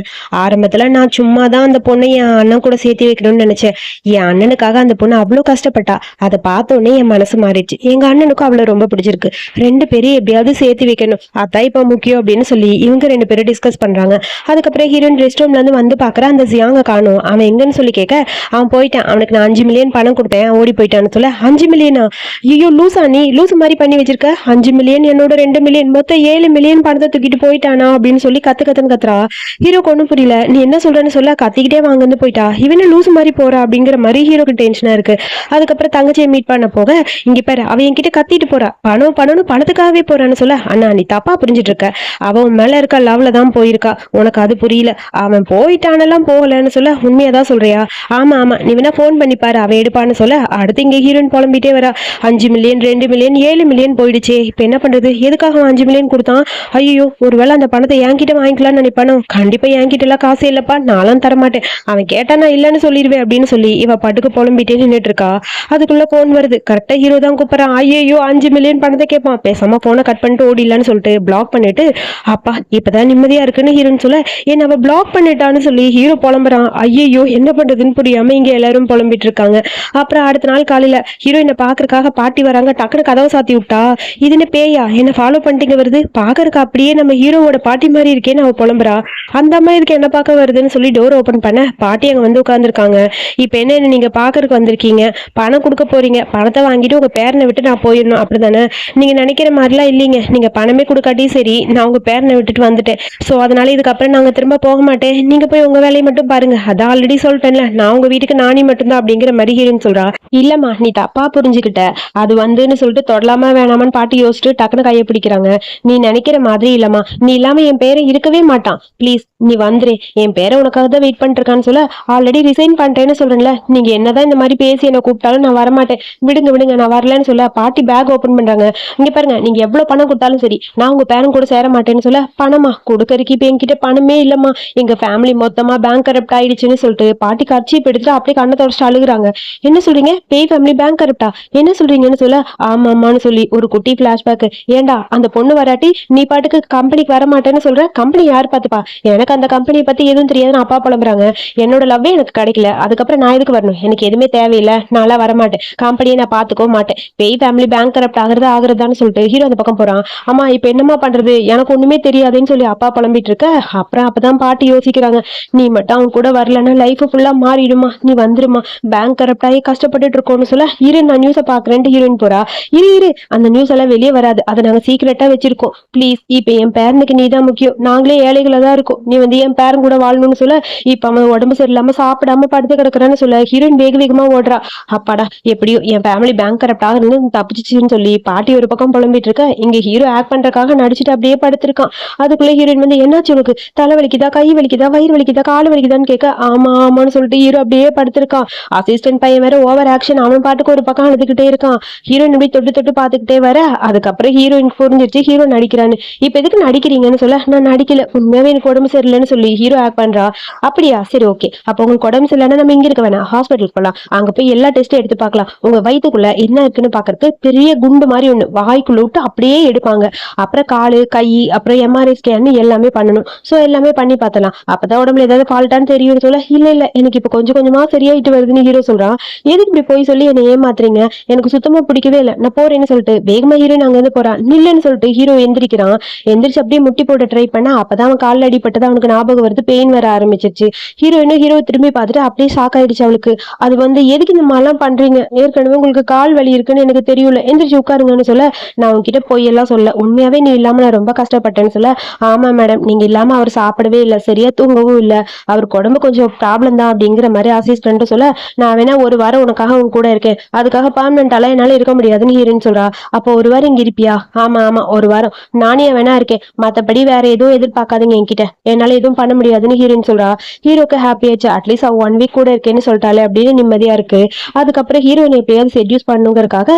ஆரம்பத்துல நான் சும்மா தான் அந்த பொண்ணை என் அண்ணன் கூட சேர்த்து வைக்கணும்னு நினைச்சேன். என் அண்ணனுக்காக அந்த பொண்ணு அவ்வளவு கஷ்டப்பட்டா. அதை பார்த்தோன்னே என் மனசு மாறிடுச்சு. எங்க அண்ணனுக்கும் அவளை ரொம்ப பிடிச்சிருக்கு. ரெண்டு பேரும் எப்படியாவது சேர்த்து வைக்கணும், அதான் இப்ப முக்கியம் அப்படின்னு சொல்லி இவங்க ரெண்டு பேரும் டிஸ்கஸ் பண்றாங்க. அதுக்கப்புறம் ஹீரோயின் ரெஸ்ட் ரூம்ல இருந்து வந்து பாக்குற அந்த ஜியாங்க காணும். அவன் எங்கன்னு சொல்லி கேட்க, அவன் போயிட்டான், அவனுக்கு நான் 5 மில்லியன் பணம் கொடுத்தேன், ஓடி போயிட்டான்னு சொல்ல. 5 மில்லியனா? ஐயோ லூசா, நீ லூசு மாதிரி பண்ணி வச்சிருக்க. 5 மில்லியன் என்னோட 2 மில்லியன் மொத்தம் 7 மில்லியன் பணத்தை தூக்கிட்டு போயிட்டானா அப்படின்னு சொல்லி கத்துன்னு கத்துறா. ஹீரோக்கு ஒன்னும் புரியல. நீ என்ன சொல்றன்னு சொல்ல கத்திக்கிட்டே வாங்கன்னு போயிட்டா. இவனு லூசு மாதிரி போறா அப்படிங்கிற மாதிரி ஹீரோக்கு டென்ஷனா இருக்கு. அதுக்கப்புறம் தங்கச்சியை மீட் பண்ண போக, இங்க பாரு அவ என்கிட்ட கத்திட்டு போறா, பணம் பணம்னு பணத்துக்காகவே போறான்னு சொல்ல, அண்ணா நீ தப்பா புரிஞ்சிட்டு இருக்க, அவன் உன் மேல இருக்க லவ்ல தான் போயிருக்கா, உனக்கு அது புரியல. அவன் போயிட்டானெல்லாம் போகலன்னு சொல்ல, உண்மையாதான் சொல்றியா? ஆமா ஆமா, நீ வேணா போன் பண்ணி பாரு, அவன் எடுப்பான்னு சொல்ல. அடுத்து இங்க ஹீரோயின் புலம்பிட்டே வரா. 5 மில்லியன் 2 மில்லியன் 7 மில்லியன் போயிடுச்சே, இப்ப என்ன பண்றது, எதுக்காக 5 மில்லியன் கொடுத்தான்? ஐயோ ஒருவேளை அந்த பணத்தை என்கிட்ட வாங்கிக்கலாம்னு நினைப்பானோ? கண்டிப்பா என்கிட்ட எல்லாம் காசு இல்லப்பா, நானும் தரமாட்டேன், அவன் கேட்டா நான் இல்லன்னு சொல்லிடுவேன் அப்படின்னு சொல்லி இவ பாட்டுக்கு புலம்பிட்டே நின்றுட்டு இருக்கா. அதுக்குள்ள போன் வருது. கரெக்டா ஹீரோ தான் கூப்பிடுறான். ஐயோ 5 மில்லியன் பணத்தை கேட்பான். பேசாம போனை கட் பண்ணிட்டு ஓடிடலான்னு சொல்லிட்டு பிளாக் பண்ணிட்டு, அப்பா இப்பதான் நிம்மதியா இருக்குன்னு ஹீரோன்னு சொல்ல, என்ன அவ பிளாக் பண்ணிட்டான்னு சொல்லி ஹீரோ புலம்புறான். ஐயோ என்ன பண்றதுன்னு புரியாம இங்க எல்லாரும் புலம்பிட்டு இருக்காங்க. அப்புறம் அடுத்த நாள் காலையில ஹீரோயினை பாக்குறதுக்காக பாட்டி வராங்க. டக்குனு கதவை சாத்தி விட்டா. இது என்ன பேயா, என்ன ஃபாலோ பண்ணிட்டு வருது, பாக்குறதுக்கு அப்படியே நம்ம ஹீரோவோட பாட்டி மாதிரி இருக்கேன்னு அவ புலம்புறா. அந்த அம்மா இதுக்கு என்ன பார்க்க வருதுன்னு சொல்லி டோர் ஓபன் பண்ண பாட்டி அங்க வந்து உட்கார்ந்துருக்காங்க. இப்ப என்ன நீங்க பாக்குறதுக்கு வந்திருக்கீங்க, பணம் கொடுக்க போறீங்க, பணத்தை வாங்கிட்டு உங்க பேரனை விட்டு நான் போயிடணும் அப்படிதானே? நீங்க நினைக்கிற மாதிரிலாம் இல்லைங்க, நீங்க பணமே கொடுக்காட்டி சரி, நான் உங்க பேரனை விட்டுட்டு வந்துட்டேன். சோ அதனால இதுக்கப்புறம் நாங்க திரும்ப போக மாட்டேன், நீங்க போய் உங்க வேலையை மட்டும் பாருங்க, அதான் ஆல்ரெடி சொல்லிட்டேன்ல, நான் உங்க வீட்டுக்கு நானே மட்டும்தான் அப்படிங்கிற மாதிரி ஹீரோன்னு சொல்றா. இல்லம்மா நீ தப்பா புரிஞ்சுக்கிட்ட, அது வந்துன்னு சொல்லிட்டு தொடலாமா வேணாமான்னு பாட்டி யோசிச்சுட்டு டக்குனு கையை பிடிக்கிறாங்க. நீ நினைக்கிற மாதிரி இல்லம்மா, நீ இல்லாம என் பேரை இருக்கவே மாட்டான், ப்ளீஸ் நீ வந்துரு, என் பேரை உனக்காக தான் வெயிட் பண்ணிட்டு இருக்கான்னு சொல்ல, ஆல்ரெடி ரிசைன் பண்ணிட்டேன்னு சொல்றேன்ல, நீங்க என்னதான் இந்த மாதிரி பேசி என்ன கூப்பிட்டாலும் நான் வரமாட்டேன், விடுங்க நான் வரலன்னு சொல்ல பாட்டி பேக் ஓபன் பண்றாங்க. இங்க பாருங்க, நீங்க எவ்வளவு பணம் கொடுத்தாலும் சரி, நான் உங்க பேரன் கூட சேர மாட்டேன்னு சொல்ல, பணமா கொடுக்கறதுக்கு இப்ப என்கிட்ட பணமே இல்லம்மா, எங்க ஃபேமிலி மொத்தமா பேங்க் கரப்ட் ஆயிடுச்சுன்னு சொல்லிட்டு பாட்டி கட்சி எடுத்துட்டு அப்படியே கண்ணை தொடச்சிட்டு அழுகுறாங்க. என்ன சொல்றீங்க, பேய் ஃபேமிலி பேங்க் கரப்டா, என்ன சொல்றீங்கன்னு சொல்ல, ஆமாம்மான்னு சொல்லி ஒரு குட்டி பிளாஷ்பேக். ஏண்டா அந்த பொண்ணு வராட்டி நீ பாட்டுக்கு கம்பெனிக்கு வர மாட்டேன்னு சொல்ற, கம்பெனி யார் பார்த்துப்பா, எனக்கு அந்த கம்பெனியை பத்தி எதுவும் தெரியாதுன்னு அப்பா புலம்புறாங்க. என்னோட லவ்வே எனக்கு கிடைக்கல, அதுக்கப்புறம் நான் எதுக்கு வரணும், எனக்கு எதுவுமே தேவையில்லை, நான்லாம் வரமாட்டேன், கம்பெனியை நான் பாத்துக்கவும் மாட்டேன், பேய் ஃபேமிலி பேங்க் கரப்ட் ஆகுறதான்னு சொல்லிட்டு ஹீரோ அந்த பக்கம் போறான். அம்மா இப்ப என்னமா பண்றது, எனக்கு ஒண்ணுமே தெரியாதுன்னு சொல்லி அப்பா புலம்பிட்டு இருக்க. அப்புறம் அப்பதான் பாட்டி யோசிக்கிறாங்க. நீ மட்டும் அவன் கூட வரலன்னா லைஃப் ஃபுல்லா மாறிடுமா, நீ வந்துருமா, பேங்க் கரப்ட் ஆகி கஷ்டப்பட்டுட்டு இருக்கோம்னு சொல்ல, இரு நான் நியூஸை பாக்குறேன்ட்டு ஹீரோயின் போறா. இரு அந்த நியூஸ் எல்லாம் வெளியே வராது, அதை நாங்க சீக்கிரட்டா வச்சிருக்கோம், ப்ளீஸ் இப்ப என் பேரனுக்கு நீ தான் முக்கியம், நாங்களே ஏழைகளா தான் இருக்கோம், நீ வந்து என் பேரன் கூட வாழணும்னு சொல்ல, இப்ப அவன் உடம்பு சரியில்லாம சாப்பிடாம படுத்து கிடக்குறான்னு சொல்ல ஹீரோயின் வேகமா ஓடுறா. அப்பாடா எப்படியோ என் ஃபேமிலி பேங்க் கரப்ட் ஆகுறது தப்பிச்சுன்னு சொல்லி பாட்டி ஒரு பக்கம் புலம்பிட்டு இருக்க. இங்க ஹீரோ ஆக்ட் பண்றதுக்காக நடிச்சுட்டு அப்படியே படுத்திருக்கான். அதுக்குள்ள ஹீரோயின் வந்து என்னாச்சு உனக்கு, தலை வலிக்குதா, கை வலிக்குதா, வயிறு வலிக்குதா, கால் வலிக்குதான்னு கேட்க, ஆமான்னு சொல்லிட்டு ஹீரோ அப்படியே படுத்திருக்கான். அசிஸ்டன்ட் பையன் வேற ஓவர் ஆக்ஷன், அவன் பாட்டுக்கு ஒரு பக்கம் அழுதுகிட்டே இருக்கான். ஹீரோயின் அப்படி தொட்டு பாத்துக்கிட்டே வர, அதுக்கப்புறம் ஹீரோயின் புரிஞ்சிருச்சு ஹீரோ நடிக்கிறான்னு. இப்ப எதுக்கு நடிக்கிறீங்கன்னு சொல்ல, நான் நடிக்கல, உண்மையாவே எனக்கு உடம்பு சரியில்லைன்னு சொல்லி ஹீரோ ஆக்ட் பண்றா. அப்படியா சரி ஓகே, அப்ப உங்களுக்கு உடம்பு சரியில்லைன்னா நம்ம இங்க இருக்க வேணாம், ஹாஸ்பிட்டலுக்கு போலாம், அங்க போய் எல்லா டெஸ்ட்டும் எடுத்து பார்க்கலாம், உங்க வயிற்றுக்குள்ள என்ன இருக்குன்னு பாக்குறதுக்கு பெரிய குண்டு மாதிரி ஒண்ணு வாய்க்குள்ள விட்டு அப்படியே எடுப்பாங்க, அப்புறம் காலு கை அப்புறம் எம்ஆர்ஐ ஸ்கேன் எல்லாமே பண்ணணும், சோ எல்லாமே பண்ணி பார்த்தலாம், அப்பதான் உடம்புல ஏதாவது ஃபால்ட்டான்னு தெரியும் சொல்ல, இல்ல எனக்கு இப்ப கொஞ்சம் கொஞ்சமா சரியாயிட்டு வருதுன்னு ஹீரோ சொல்றான். எதுக்கு இப்படி போய் சொல்லி என்ன ஏமாத்துறீங்க, எனக்கு சுத்தமா பிடிக்கவே இல்லை, நான் போறேன்னு சொல்லிட்டு வேகமா ஹீரோயின் அங்க இருந்து போறான். நில்லுன்னு சொல்லிட்டு ஹீரோ எந்திரிக்கிறான். எந்திரிச்சு அப்படியே முட்டி போட்டு ட்ரை பண்ணா, அப்பதான் அவன் காலில் அடிப்பட்டது அவனுக்கு ஞாபகம் வருது, பெயின் வர ஆரம்பிச்சிருச்சு. ஹீரோ திரும்பி பார்த்துட்டு அப்படியே ஷாக் ஆயிடுச்சு அவளுக்கு. அது வந்து எதுக்கு இந்த மாதிரிலாம் பண்றீங்க, ஏற்கனவே உங்களுக்கு கால் வலி இருக்குன்னு எனக்கு தெரியல, எந்திரிச்சு உட்காருங்கன்னு சொல்ல, நான் உங்ககிட்ட போய் எல்லாம் சொல்ல, உண்மையாவே நீ இல்லாம நான் ரொம்ப கஷ்டப்பட்டேன்னு சொல்ல, ஆமா மேடம் நீங்க இல்லாம அவர் சாப்பிடவே இல்லை, சரியா தூங்கவும் இல்லை, அவருக்கு உடம்பு கொஞ்சம் ப்ராப்ளம் தான் அப்படிங்கிற மாதிரி அசிஸ்டன்ட் சொல்ல, நான் வேணா ஒரு வாரம் உனக்காக உங்க கூட இருக்கேன், அதுக்காக பர்மனெண்டாலாம் என்னால இருக்க இருக்க முடியாதுன்னு ஹீரோயின் சொல்றா. அப்போ ஒரு வாரம் இங்க இருப்பியா? ஆமா ஆமா ஒரு வாரம் நானே வேணா இருக்கேன், மத்தபடி வேற எதுவும் எதிர்பார்க்காதீங்க என்கிட்ட, என்னால எதுவும் பண்ண முடியாதுன்னு ஹீரோயின் சொல்றா. ஹீரோக்கு ஹாப்பி ஆச்சு, அட்லீஸ்ட் அவ 1 வீக் கூட இருக்கேன்னு சொல்லிட்டாலே அப்படின்னு நிம்மதியா இருக்கு. அதுக்கப்புறம் ஹீரோயின் எப்படியாவது செட்யூஸ் பண்ணுங்கிறதுக்காக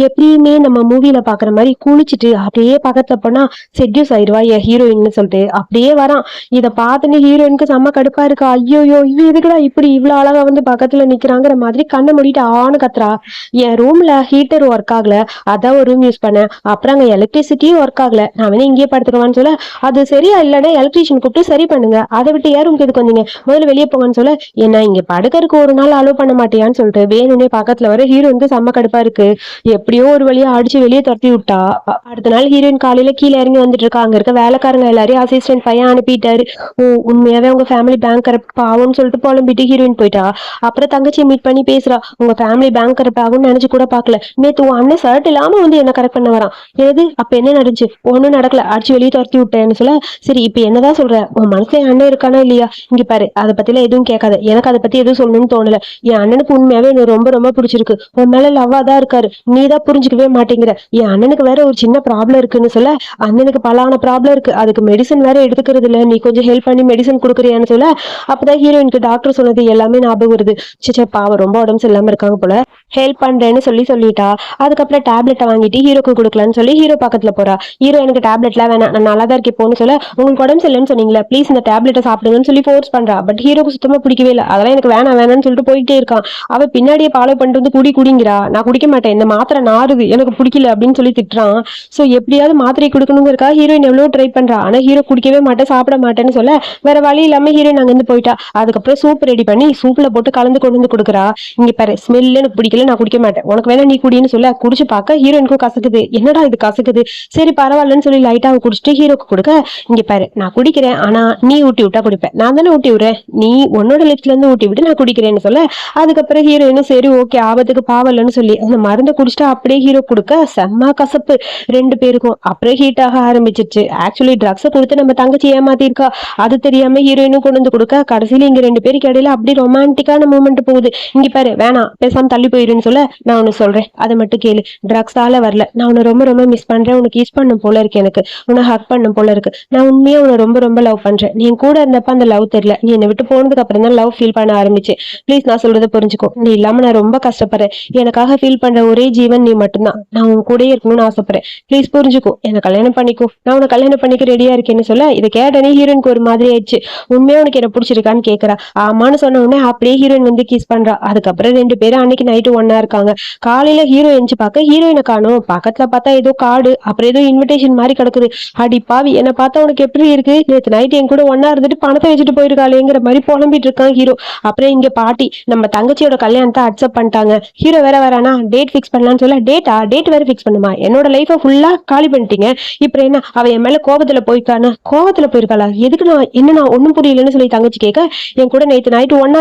எப்பயுமே நம்ம மூவில பாக்குற மாதிரி குளிச்சுட்டு அப்படியே பக்கத்துல போனா செட்யூஸ் ஆயிடுவா என் ஹீரோயின்னு சொல்லிட்டு அப்படியே வரான். இதை பார்த்துட்டு ஹீரோயினுக்கு செம்ம கடுப்பா இருக்கா. ஐயோ இவ எதுக்குடா இப்படி இவ்வளவு அழகா வந்து பக்கத்துல நிக்கிறாங்கிற மாதிரி கண்ணை மூடிட்டு ஆன்னு கத்துறா. என் ரூம்ல ஹீட்டர் ஒர்க் ஆகல, அதான் ஒரு ரூம் யூஸ் பண்ணேன். அப்புறம் அங்க எலக்ட்ரிசிட்டியும் ஒர்க் ஆகல, நான் வேணா இங்கேயே படுத்துருவான்னு சொல்ல, அது சரியா இல்லைன்னா எலக்ட்ரீஷியன் கூப்பிட்டு சரி பண்ணுங்க, அதை விட்டு யாரும் எதுக்கு வந்தீங்க, முதல்ல வெளியே போங்கன்னு சொல்ல, என்ன இங்க படுக்கறதுக்கு ஒரு நாள் அலோவ் பண்ண மாட்டியான்னு சொல்லிட்டு வேணும்னே பக்கத்துல வர ஹீரோயினுக்கு செம்ம கடுப்பா இருக்கு. எப்படியோ ஒரு வழியா அடிச்சு வெளியே துரத்தி விட்டா. அடுத்த நாள் ஹீரோயின் காலையில கீழே இறங்கி வந்துட்டு இருக்கா. அங்க இருக்க வேலைக்காரங்க எல்லாரையும் அசிஸ்டன்ட் பையன் அனுப்பிட்டாரு. ஓ உண்மையாவே உங்க ஃபேமிலி பேங்க் கரப்ட் பாவம்னு சொல்லிட்டு புலம்பிட்டு ஹீரோயின் போயிட்டா. அப்புறம் தங்கச்சியை மீட் பண்ணி பேசுறா. உங்க ஃபேமிலி பேங்க் கரப்ட் ஆகும்னு நினைச்சு கூட பாக்கல, நேத்து உன் அண்ணன் ஷர்ட் இல்லாம வந்து என்ன கரெக்ட் பண்ண வரான். எது அப்ப என்ன நடந்துச்சு? ஒண்ணும் நடக்கல, அடிச்சு வெளியே துரத்தி விட்டேன்னு சொல்ல, சரி இப்ப என்னதான் சொல்ற, உன் மனசுல என் அண்ணன் இருக்கானா இல்லையா? இங்க பாரு, அதை பத்திலாம் எதுவும் கேட்காத, எனக்கு அதை பத்தி எதுவும் சொல்லணும்னு தோணல. என் அண்ணனுக்கு உண்மையாவே எனக்கு ரொம்ப ரொம்ப பிடிச்சிருக்கு, உன் மேல லவ்வா தான் இருக்காரு, நீதான் புரிஞ்சுக்கவே மாட்டேங்கிற. என் அண்ணனுக்கு வேற ஒரு சின்ன ப்ராப்ளம் இருக்குன்னு சொல்ல, அண்ணனுக்கு பலான ப்ராப்ளம் இருக்கு, அதுக்கு மெடிசன் வேற எடுத்துக்கிறது இல்ல, நீ கொஞ்சம் ஹெல்ப் பண்ணி மெடிசன் கொடுக்குறியான்னு சொல்ல, அப்பதான் ஹீரோயினுக்கு டாக்டர் சொன்னது எல்லாமே ஞாபகம் வருது. சிச்சே பாவம் ரொம்ப உடம்பு சரியில்லாம இருக்காங்க போல, ஹெல்ப் பண்றேன்னு சொல்லிட்டா. அதுக்கப்புறம் டேப்லெட்டை வாங்கிட்டு ஹீரோக்கு கொடுக்கலான்னு சொல்லி ஹீரோ பக்கத்துல போறா. ஹீரோ எனக்கு டேப்லெட்லாம் வேணாம், நான் நல்லா தான் இருக்கேன் போன்னு சொல்ல, உங்களுக்கு உடம்பு சரியில்லைன்னு சொன்னீங்களா, ப்ளீஸ் இந்த டேப்லெட்டை சாப்பிடுங்கன்னு சொல்லி ஃபோர்ஸ் பண்றா. பட் ஹீரோக்கு சுத்தமா பிடிக்கவே இல்லை, அதெல்லாம் எனக்கு வேணாம்னு சொல்லிட்டு போயிட்டே இருக்கான். அவ பின்னாடியே ஃபாலோ பண்ணிட்டு வந்து குடிங்கிறா. நான் குடிக்க மாட்டேன், இந்த மாத்திரை நாறுது, எனக்கு பிடிக்கல அப்படின்னு சொல்லி திட்டுறான். சோ எப்படியாவது மாத்திரை கொடுக்கணுங்கிறக்கா ஹீரோயின் எவ்வளவு ட்ரை பண்றா. ஆனா ஹீரோ குடிக்கவே மாட்டேன், சாப்பிட மாட்டேன்னு சொல்ல, வேற வழி இல்லாம ஹீரோயின் அங்க இருந்து போயிட்டா. அதுக்கப்புறம் சூப் ரெடி பண்ணி சூப்ல போட்டு கலந்து கொண்டு வந்து கொடுக்குறா. இங்க பாரு, ஸ்மெல் எனக்கு பிடிக்கல, நான் குடிக்க மாட்டேன், உனக்கு வேணா நீ குடின்னு சொல்ல, குடிச்சு பார்க்க ஹீரோயினுக்கும் கசக்குது. என்னடா இது கசக்குது, சரி பரவாயில்லன்னு சொல்லி லைட்டா குடிச்சிட்டு ஹீரோக்கு கொடுக்க, இங்க பாரு நான் குடிக்கிறேன், ஆனா நீ ஊட்டி விட்டா குடிப்பேன், நான் தானே ஊட்டி விடுறேன், நீ உன்னோட லிப்ஸ்ல இருந்து ஊட்டி விட்டு நான் குடிக்கிறேன்னு சொல்ல, அதுக்கப்புறம் ஹீரோயினும் சரி ஓகே ஆபத்துக்கு பாவலன்னு சொல்லி அந்த மருந்தை குடிச்சிட்டு அப்படியே ஹீரோ கொடுக்க செம்ம கசப்பு ரெண்டு பேருக்கும். அப்புறம் ஹீட் ஆக ஆரம்பிச்சிருச்சு. ஆக்சுவலி ட்ரக்ஸை கொடுத்து நம்ம தங்கச்சி ஏமாத்திருக்கா, அது தெரியாம ஹீரோயினும் கொண்டு வந்து கொடுக்க, கடைசியில இங்க ரெண்டு பேருக்கு இடையில அப்படி ரொமான்டிக்கான மூமெண்ட் போகுது. இங்க பாரு வேணாம் பேசாம தள்ளி போயிருன்னு சொல்ல, நான் ஒன்னு சொல்றேன் அதை மட்டும் கேளு, ட்ரக்ஸால வரல, நான் உன்னை ரொம்ப ரொம்ப மிஸ் பண்றேன், உனக்கு கிஸ் பண்ணும் போல இருக்கு, எனக்கு உன்னை ஹக் பண்ணும் போல இருக்கு, நான் உண்மையா உன்னை ரொம்ப ரொம்ப லவ் பண்றேன், நீ கூட இருந்தப்ப அந்த லவ் தெரியல, நீ என்னை விட்டு போனதுக்கு அப்புறம் தான் லவ் ஃபீல் பண்ண ஆரம்பிச்சு, ப்ளீஸ் நான் சொல்றதை புரிஞ்சுக்கோ, நீ இல்லாம நான் ரொம்ப கஷ்டப்படுறேன், எனக்காக ஃபீல் பண்ற ஒரே ஜீவன் நீ மட்டும்தான், நான் உன் கூடயே இருக்கணும்னு ஆசைப்படுறேன், ப்ளீஸ் புரிஞ்சுக்கோ, என்ன கல்யாணம் பண்ணிக்கோ, நான் உன்னை கல்யாணம் பண்ணிக்க ரெடியா இருக்கேன்னு சொல்ல, இதை கேட்டனே ஹீரோயினுக்கு ஒரு மாதிரி ஆயிடுச்சு. உண்மையா உனக்கு என்ன பிடிச்சிருக்கான்னு கேக்குறா. ஆமான்னு சொன்ன உடனே அப்படியே ஹீரோயின் வந்து கிஸ் பண்றா. அதுக்கப்புறம் ரெண்டு பேரும் அன்னைக்கு நைட்டு ஒன்னா இருக்காங்க. காலையில ஹீரோ எஞ்சி பார்க்க ஹீரோயினை காணும். பக்கத்துல பார்த்தா ஏதோ கார்டு, அப்புறம் ஏதோ இன்விடேஷன் மாதிரி கிடக்குது. அடி பாவி, என்ன பார்த்தா உனக்கு எப்படி இருக்கு, நேற்று நைட் என் கூட ஒன்னா இருந்துட்டு பணத்தை வச்சுட்டு போயிருக்காளேங்கிற மாதிரி புலம்பிட்டு இருக்கான் ஹீரோ. அப்புறம் இங்க பாட்டி நம்ம தங்கச்சியோட கல்யாணத்தை அக்செப்ட் பண்ணிட்டாங்க, ஹீரோ வேற வரானா, டேட் ஃபிக்ஸ் பண்ணலாம்னு சொல்ல, டேட் வேற ஃபிக்ஸ் பண்ணுமா, என்னோட லைஃபை ஃபுல்லா காலி பண்ணிட்டீங்க, இப்ப என்ன அவ என் மேல கோபத்துல போயிருக்காளா, எதுக்கு நான் ஒண்ணும் புரியலன்னு சொல்லி தங்கச்சி கேட்க, என் கூட நேற்று நைட்டு ஒன்னா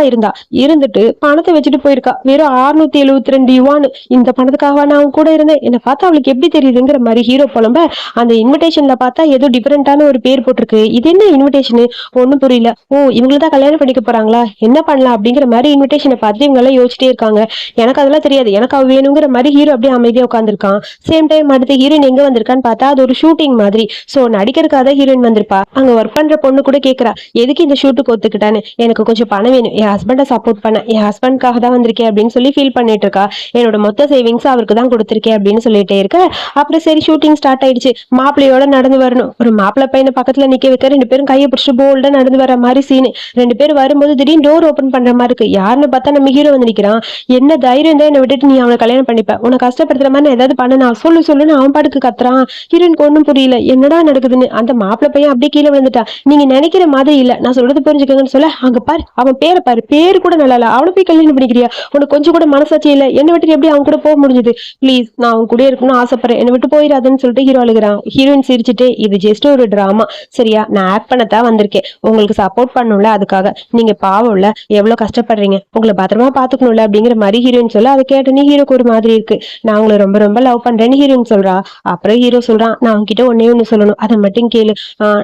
இருந்துட்டு பணத்தை வச்சுட்டு போயிருக்கா, வெறும் 672 யுவான், இந்த பணத்துக்காக நான் அவன் கூட இருந்தேன், என்னை பார்த்தா அவளுக்கு எப்படி தெரியுதுங்கிற மாதிரி ஹீரோ புலம்ப, அந்த இன்விடேஷன்ல பார்த்தா ஏதோ டிஃபரெண்டான ஒரு பேர் போட்டிருக்கு, இது என்ன இன்விடேஷனு ஒன்னும் புரியல, ஓ இவங்களை தான் கல்யாணம் பண்ணிக்க போறாங்களா, என்ன பண்ணலாம் அப்படிங்கிற மாதிரி இன்விடேஷனை பார்த்து இவங்க எல்லாம் யோசிச்சிட்டே இருக்காங்க. எனக்கு அதெல்லாம் தெரியாது, எனக்கு அவ வேணுங்கிற மாதிரி ஹீரோ அப்படியே அமைதியா உட்காந்துருக்கான். சேம் டைம் அடுத்து ஹீரோயின் எங்க வந்திருக்கான்னு பார்த்தா அது ஒரு ஷூட்டிங் மாதிரி. சோ நடிக்கிறதுக்காக ஹீரோயின் வந்திருப்பா. அங்க ஒர்க் பண்ற பொண்ணு கூட கேக்குறா, எதுக்கு இந்த ஷூட்டுக்கு ஒத்துக்கிட்டான்னு, எனக்கு கொஞ்சம் பணம் வேணும், என் ஹஸ்பண்டை சப்போர்ட் பண்ண, என் ஹஸ்பண்ட்காக தான் வந்திருக்கேன் அப்படின்னு சொல்லி ஃபீல் பண்ணிட்டு இருக்கா. என்னோட மொத்த சேவிங்ஸ் அவருக்கு தான் கொடுத்திருக்கேன் அப்படின்னு சொல்லிட்டே இருக்க, அப்புறம் சரி ஷூட்டிங் ஸ்டார்ட் ஆயிடுச்சு. மாப்பிள்ளையோட நடந்து வரணும், ஒரு மாப்பிள்ளை பையனை பக்கத்துல நிக்க வைக்க ரெண்டு பேரும் கையை பிடிச்சிட்டு போல்டா நடந்து வர மாதிரி சீனு. ரெண்டு பேரும் வரும்போது திடீர்னு டோர் ஓபன் பண்ற மாதிரி இருக்கு. யாருன்னு பார்த்தா நம்ம ஹீரோ வந்து நிக்கிறான். என்ன தைரியம் தான் என்னை விட்டுட்டு நீ அவனை கல்யாணம் பண்ணிப்ப, உன்னை கஷ்டப்படுத்துற மாதிரி ஏதாவது பண்ண சொல்லுன்னு அவன் பாட்டுக்கு கத்துறான். ஹீரோனுக்கு ஒன்னும் புரியல, என்னடா நடக்குதுன்னு. அந்த மாப்பிள்ளை பையன் அப்படியே கீழே விழுந்துட்டா. நீங்க நினைக்கிற மாதிரி இல்ல, நான் சொல்றது புரிஞ்சுக்கங்கன்னு சொல்ல, அங்க பாரு அவன் பேரை பாரு, பேரு கூட நல்லா இல்ல, அவனை போய் கல்யாணம் பண்ணிக்கிறியா, உனக்கு கொஞ்சம் கூட மனசாட்சி இல்ல, என்னை விட்டு எப்படி அவன் கூட போக முடிஞ்சது, ப்ளீஸ் நான் அவன் கூட இருக்கணும்னு ஆசைப்படுறேன், என்னை விட்டு போயிடாதுன்னு சொல்லிட்டு ஹீரோ அழுகிறான். ஹீரோயின் சிரிச்சுட்டு, இது ஜஸ்ட் ஒரு டிராமா சரியா, நான் ஆக்ட் பண்ணத்தான் வந்திருக்கேன், உங்களுக்கு சப்போர்ட் பண்ணும்ல, அதுக்காக நீங்க பாவம்ல எவ்வளவு கஷ்டப்படுறீங்க, உங்களை பத்திரமா பாத்துக்கணும்ல அப்படிங்கிற மாதிரி ஹீரோயின் சொல்ல, அதை கேட்டனே ஹீரோக்கு ஒரு மாதிரி இருக்கு. நான் உங்களை ரொம்ப ரொம்ப லவ் பண்றேன்னு ஹீரோயின் சொல்றா. அப்புறம் ஹீரோ சொல்றான், நான் உன்கிட்ட ஒன்னு சொல்லணும், அதை மட்டும் கேளு,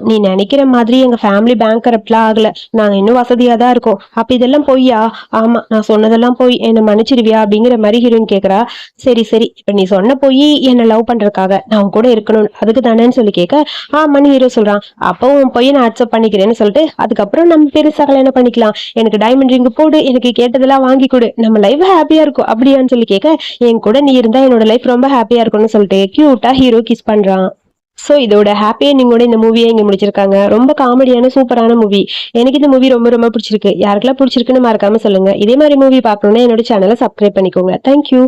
நீ நினைக்கிற மாதிரி எங்க ஃபேமிலி பேங்க் கரப்ட்லாம் ஆகல, நாங்க இன்னும் வசதியா தான் இருக்கோம், அப்ப இதெல்லாம் பொய்யா, ஆமா நான் சொன்னதெல்லாம் போய் என்ன மன்னிச்சிருவியா அப்படிங்கிற மாதிரி ஹீரோயின் கேக்குறா. சரி சரி, இப்ப நீ சொன்ன போய் என்ன லவ் பண்றதுக்காக நான் உன் கூட இருக்கணும் அதுக்கு தானேன்னு சொல்லி கேட்க, ஆமான்னு ஹீரோ சொல்றான். அப்போ உன் பொய்யை நான் அக்செப்ட் பண்ணிக்கிறேன்னு சொல்லிட்டு அதுக்கப்புறம் நம்ம பெருசா கல்யாணம் பண்ணிக்கலாம், எனக்கு டைமண்ட் ரிங் போடு, எனக்கு கேட்டதெல்லாம் வாங்கி கொடு, நம்ம லைஃப் ஹாப்பியா இருக்கும் அப்படியான்னு சொல்லி கேட்க, என் கூட நீ இருந்தா என்னோட லைஃப் ரொம்ப ஹாப்பியா இருக்கும்னு சொல்லிட்டு கியூட்டா ஹீரோ கிஸ் பண்றான். சோ இதோட ஹாப்பி எண்டிங்கோட இந்த மூவியை இங்க முடிச்சிருக்காங்க. ரொம்ப காமெடியான சூப்பரான மூவி. எனக்கு இந்த மூவி ரொம்ப ரொம்ப பிடிச்சிருக்கு. யாருக்கெல்லாம் பிடிச்சிருக்குன்னு மறக்காம சொல்லுங்க. இதே மாதிரி மூவி பார்க்கணும்னா என்னோட சேனலை சப்ஸ்கிரைப் பண்ணிக்கோங்க. தேங்க்யூ.